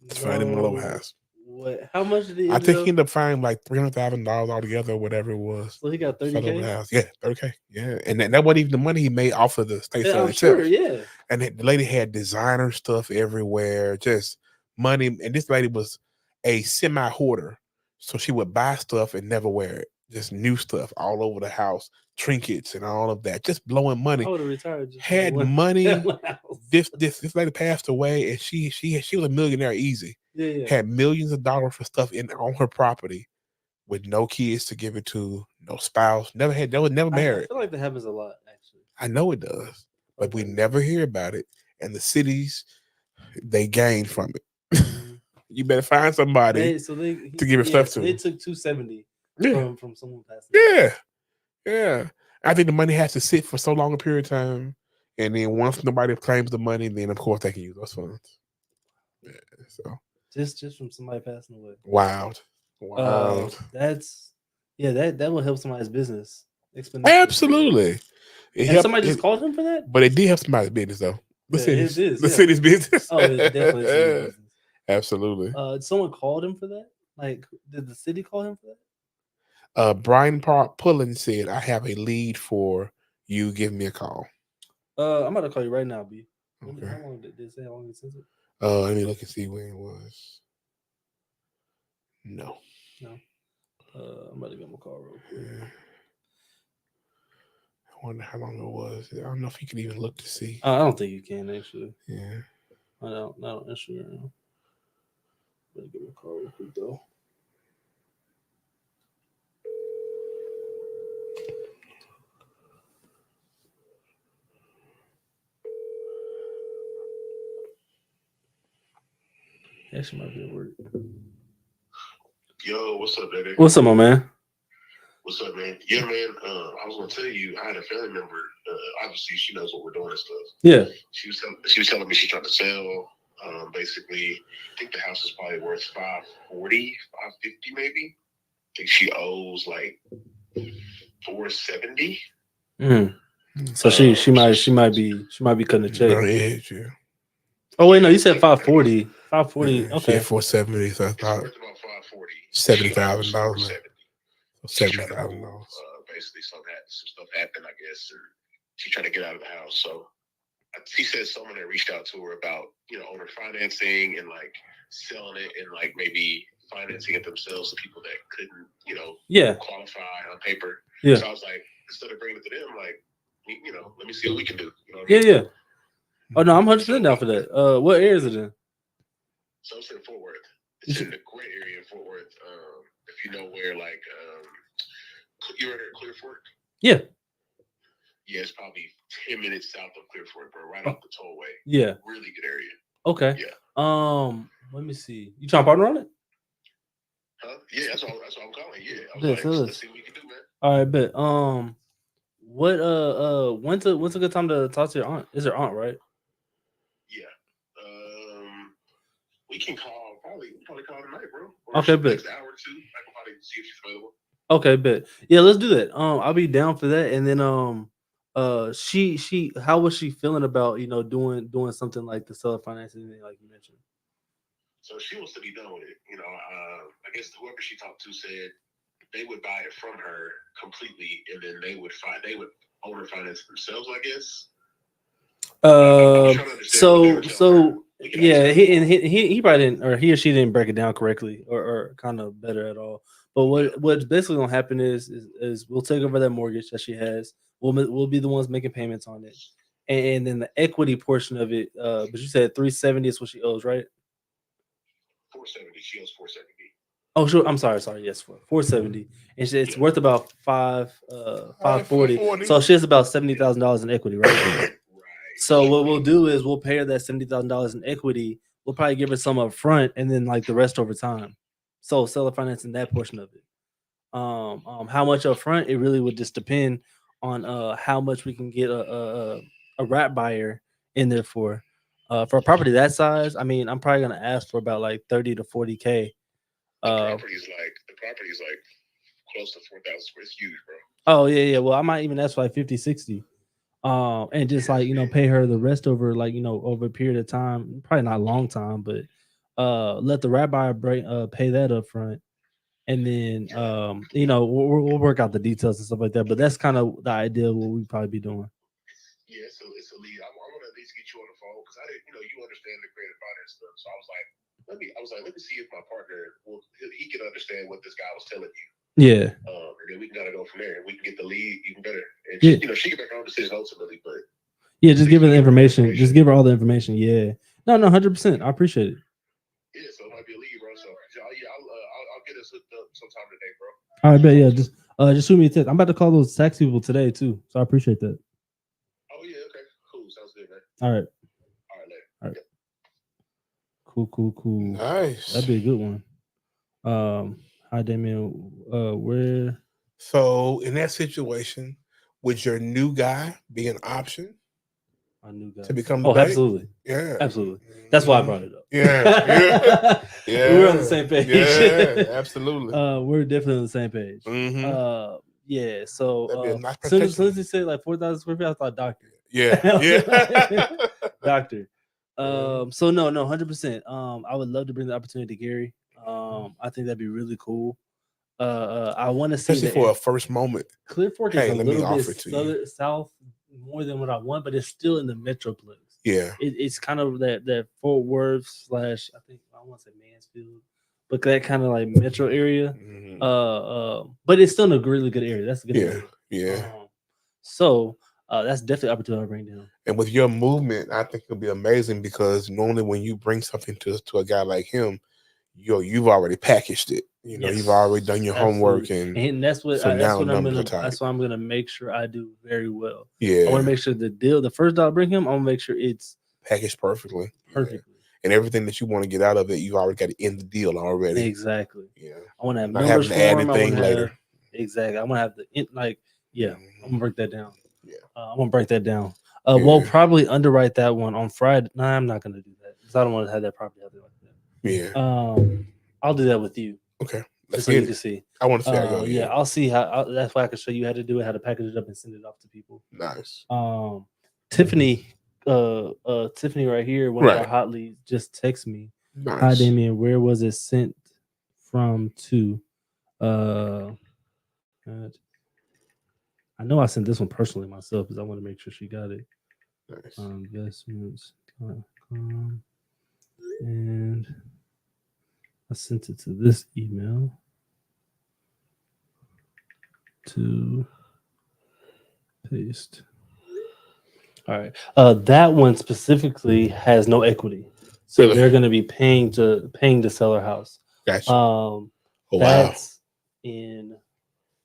Finding money all over the house. What? How much did he? I think he ended up finding like $300,000 altogether, or whatever it was. So he got $30K. Yeah, $30K. Yeah, and that wasn't even the money he made off of the state sale itself. Sure, yeah. And the lady had designer stuff everywhere, just money. And this lady was a semi hoarder. So she would buy stuff and never wear it. Just new stuff all over the house, trinkets and all of that. Just blowing money. I would have retired. Had money. This lady passed away, and she was a millionaire easy. Yeah. Had millions of dollars for stuff on her property, with no kids to give it to, no spouse. Never married. I feel like that happens a lot, actually. I know it does, but we never hear about it. And the cities, they gain from it. You better find somebody to give your stuff to. They took $270 from someone passing. Yeah. I think the money has to sit for so long a period of time, and then once nobody claims the money, then of course they can use those funds. Yeah, so just from somebody passing away. Wild. That will help somebody's business. Absolutely. Somebody just called him for that, but it did help somebody's business though. The Yeah, city's, it is, the yeah. city's business. Oh, it's definitely city business. Absolutely. Someone called him for that? Like, did the city call him for that? Brian Pullen said, "I have a lead for you. Give me a call." I'm about to call you right now, B. Okay. How long did it say? How long it since it? Let me look and see when it was. No. No. I'm about to give him a call real quick. Yeah. I wonder how long it was. I don't know if you can even look to see. I don't think you can actually. Yeah. I don't. Not on Instagram. Better give him a call real quick though. Actually, might be at work. Yo, what's up, baby? What's up, my man? What's up, man? Yeah, man. I was gonna tell you, I had a family member. Obviously, she knows what we're doing and stuff. Yeah. She was telling me she's trying to sell. Basically, I think the house is probably worth 540, 550 maybe. I think she owes like 470. So she might be cutting the check. On the edge, yeah. Oh wait, no, you said 540. 540. Yeah, Okay. 470. So It's about worth about 540. $70,000. $70,000. Basically, some stuff happened, I guess, or she tried to get out of the house. So she said someone had reached out to her about, owner financing and like selling it and like maybe financing it themselves to people that couldn't, Yeah. qualify on paper. Yeah. So I was like, instead of bringing it to them, like, let me see what we can do. You know what I Yeah, mean? yeah. Oh no, I'm 100% down for that. What area is it in? So it's in Fort Worth. It's in a great area in Fort Worth. If you know where, like, you're at Clear Fork? Yeah. Yeah, it's probably 10 minutes south of Clear Fork, bro, right off the tollway. Yeah. Really good area. Okay. Yeah. Let me see. You trying to partner on it? Huh? Yeah, that's all I'm calling. Yeah. I was Yeah, like, so let's see what we can do, man. All right, bet. When's a good time to talk to your aunt? Is her aunt, right? Yeah. We can probably call tonight, bro. Or Okay, bet. next hour or two. I can probably see if she's available. Okay, bet. Yeah, let's do that. I'll be down for that. And then she how was she feeling about doing something like the seller financing thing, like you mentioned? So she wants to be done with it. I guess whoever she talked to said they would buy it from her completely, and then they would owner finance it themselves, I guess. I'm trying to understand what they were telling her. We can Yeah, ask her. he probably didn't, or he or she didn't break it down correctly or kind of better at all. But what's basically gonna happen is we'll take over that mortgage that she has. We'll be the ones making payments on it, and then the equity portion of it. But you said 370 is what she owes, right? 470. She owes 470. Oh, sure. I'm sorry. Yes, 470, and it's worth about 540. 540. So she has about $70,000 in equity, right? So what we'll do is we'll pay her that $70,000 in equity. We'll probably give her some up front, and then like the rest over time. So seller financing that portion of it. How much up front? It really would just depend on how much we can get a wrap buyer in there for a property that size. I mean, I'm probably gonna ask for about like 30 to 40K. The property is like close to 4,000 square. It's huge, bro. Oh yeah. Well, I might even ask for like 50, 60. And just like pay her the rest over like over a period of time, probably not a long time, but let the wrap buyer pay that up front, and then we'll work out the details and stuff like that. But that's kind of the idea of what we'd probably be doing. Yeah, it's a lead. I want to at least get you on the phone because I didn't, you understand the creative finance stuff. So I was like, let me see if my partner he can understand what this guy was telling you. Yeah. And then we can kind of go from there, and we can get the lead even better. And Yeah. she can make her own decision ultimately, but Yeah, just give her the information. Just give her all the information. Yeah. No, 100%. I appreciate it. yeah, so it might be a lead, bro. So yeah, I'll get us hooked up sometime today, bro. All right, bet. Yeah, just shoot me a text. I'm about to call those tax people today too, so I appreciate that. Oh yeah, okay, cool, sounds good, man. All right. All right, later. All right. Cool. Nice. That'd be a good one. Hi, Damien. Where? So in that situation, would your new guy be an option My new guy to become the Oh, bank? absolutely. Yeah. Absolutely. That's why I brought it up. Yeah. We're on the same page. Yeah, absolutely. We're definitely on the same page. Mhm. Yeah. So That'd be a nice soon as protection. he said like 4,000 square feet, I thought doctor. Yeah. doctor. So no, 100%. I would love to bring the opportunity to Gary. I think that'd be really cool. I want to see Especially the for a first moment. Clear Fork Hey, is a let me little offer bit it to you. south more than what I want, but it's still in the Metroplex. Yeah. It's kind of that Fort Worth / I think I want to say Mansfield, but that kind of like metro area. But it's still in a really good area. That's a good area. Yeah. So that's definitely an opportunity to bring down. And with your movement, I think it'll be amazing because normally when you bring something to a guy like him, you've already packaged it. You know, you've already done your homework, and that's what so that's now what I'm numbers gonna are tight. that's what I'm gonna make sure I do very well. Yeah. I want to make sure the first dog I bring him, I'm gonna make sure it's packaged perfectly. Perfectly. Yeah. And everything that you want to get out of it, you already got it in the deal already. Exactly. Yeah. I want to have Not numbers having to add for him. anything later. Exactly. I want to have I'm gonna break that down. Yeah. I'm gonna break that down. We'll probably underwrite that one on Friday. No, I'm not gonna do that because I don't want to have that property out there like that. Yeah. I'll do that with you. Okay. So you can see. I want to see how it goes. Yeah, I'll see how. That's why I can show you how to do it, how to package it up and send it off to people. Nice. Tiffany, Tiffany right here, one of our hot leads, just text me. Nice. Hi, Damien. Where was it sent from to? I know I sent this one personally myself because I want to make sure she got it. Nice. Investments.com, and I sent it to this email. To paste. All right. That one specifically has no equity, so they're going to be paying to sell their house. Gotcha. That's in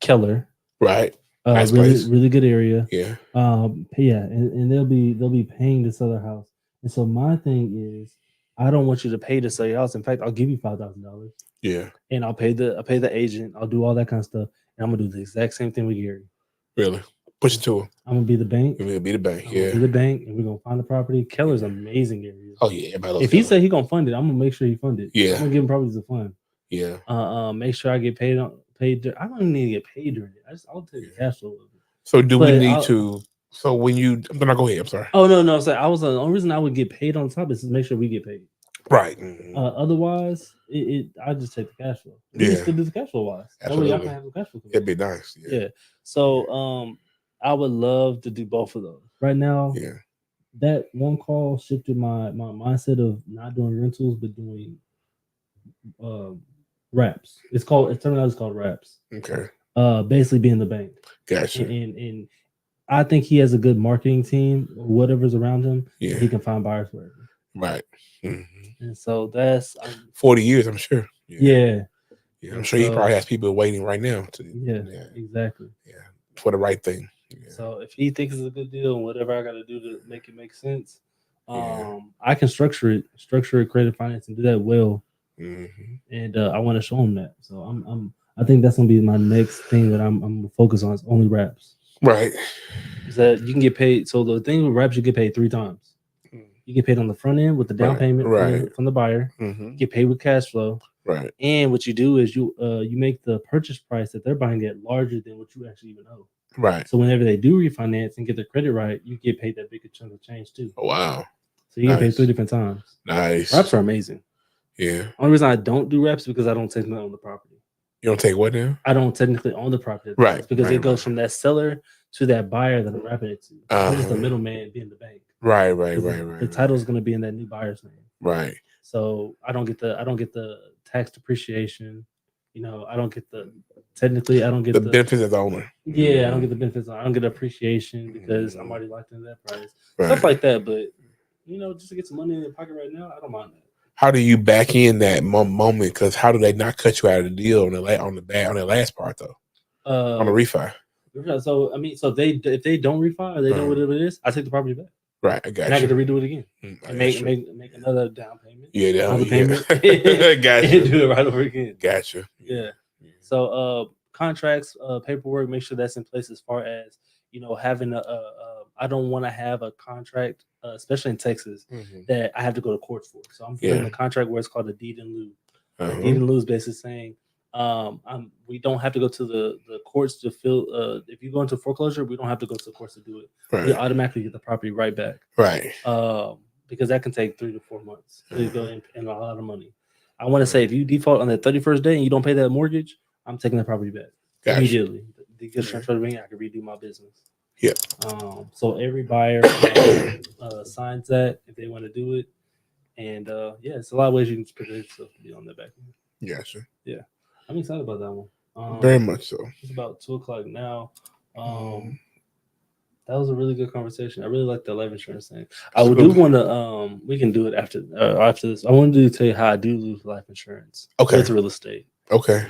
Keller, right? Nice really good area. Yeah. And they'll be paying to sell their house. And so my thing is, I don't want you to pay to sell your house. In fact, I'll give you $5,000. Yeah. And I'll pay the agent. I'll do all that kind of stuff. And I'm gonna do the exact same thing with Gary. Really? Push it to him. I'm gonna be the bank. You're gonna be the bank. Be the bank, and we're gonna find the property. Keller's amazing area. Oh yeah. If he said he gonna fund it, I'm gonna make sure he fund it. Yeah. I'm gonna give him properties to fund. Yeah. Make sure I get paid. I don't even need to get paid during it. I'll take the cash flow of it. So do we need to? So when you, I'm gonna go ahead. I'm sorry. Oh no. So the only reason I would get paid on top is to make sure we get paid. Right. Otherwise, I just take the cash flow. We just do the cash flow wise. Absolutely. That way I can have the cash flow. It'd be nice. Yeah. So I would love to do both of those. Right now, that one call shifted my mindset of not doing rentals but doing wraps. It's called wraps. Okay. Basically being the bank. Gotcha. And I think he has a good marketing team, whatever's around him. Yeah. He can find buyers for it. Right. And so that's 40 years, I'm sure. Yeah. I'm sure he probably has people waiting right now to exactly. Yeah. For the right thing. Yeah. So if he thinks it's a good deal and whatever I gotta do to make it make sense, I can structure it, creative finance and do that well. And I want to show him that. So I think that's gonna be my next thing that I'm gonna focus on is only wraps. Right. Is that you can get paid. So the thing with wraps, you get paid 3 times. You get paid on the front end with the down payment from the buyer. You get paid with cash flow. Right. And what you do is you make the purchase price that they're buying at larger than what you actually even owe. Right. So whenever they do refinance and get their credit right, you get paid that bigger chunk of change too. Oh, wow. So you get paid 3 different times. Nice. Wraps are amazing. Yeah. Only reason I don't do wraps is because I don't technically own the property. You don't take what now? I don't technically own the property. Right. Because it goes from that seller to that buyer that I'm wrapping it to. I'm just the middleman being the bank. Right. The title is going to be in that new buyer's name. Right. So I don't get the tax depreciation. You know, I don't get the benefits of the owner. Yeah, I don't get the benefits. I don't get appreciation because I'm already locked into that price. Stuff like that. But just to get some money in your pocket right now, I don't mind that. How do you back in that moment? Because how do they not cut you out of the deal on the last part though? On the refi. So if they don't refi or they don't whatever it is, I take the property back. Right, I got and you. I get to redo it again. And make another down payment. Payment. Gotcha. And do it right over again. Gotcha. Yeah. So contracts, paperwork, make sure that's in place as far as having I don't want to have a contract, especially in Texas, that I have to go to court for. So I'm doing a contract where it's called a deed in lieu. A deed in lieu is basically saying we don't have to go to the courts to fill. If you go into foreclosure, we don't have to go to the courts to do it. Right. We automatically get the property right back. Right. because that can take 3 to 4 months to go and a lot of money. I want to say if you default on the 31st day and you don't pay that mortgage, I'm taking that property back immediately. The good transfer to me, I can redo my business. Yeah. So every buyer signs that if they want to do it, and yeah, it's a lot of ways you can prepare yourself to be on that back end. Yeah, sure. Yeah, I'm excited about that one. Very much so. It's about 2:00 now. That was a really good conversation. I really like the life insurance thing. I do want to. We can do it after this. I wanted to tell you how I do lose life insurance. Okay. With real estate. Okay.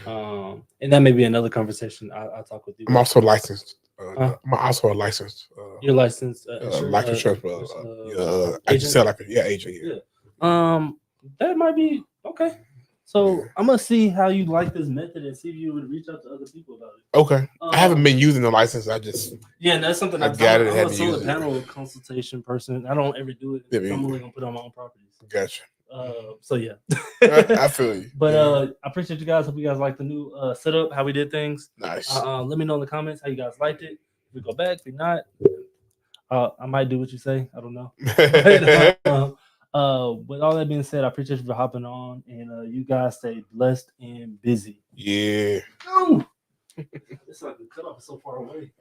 And that may be another conversation. I'll talk with you. I'm also licensed. I'm also a licensed. You're licensed life insurance agent. Sell life. Yeah, agent. Yeah. That might be okay. So I'm gonna see how you like this method and see if you would reach out to other people about it. Okay. I haven't been using the license. I just that's something I got it. I'm a solar panel consultation person. I don't ever do it. Yeah, I'm only gonna put it on my own properties. Gotcha. So yeah, I feel you. But I appreciate you guys. Hope you guys like the new setup, how we did things. Nice. Let me know in the comments how you guys liked it. If we go back, if not, I might do what you say. I don't know. With all that being said, I appreciate you for hopping on, and you guys stay blessed and busy. Yeah. It's like the cutoff is so far away.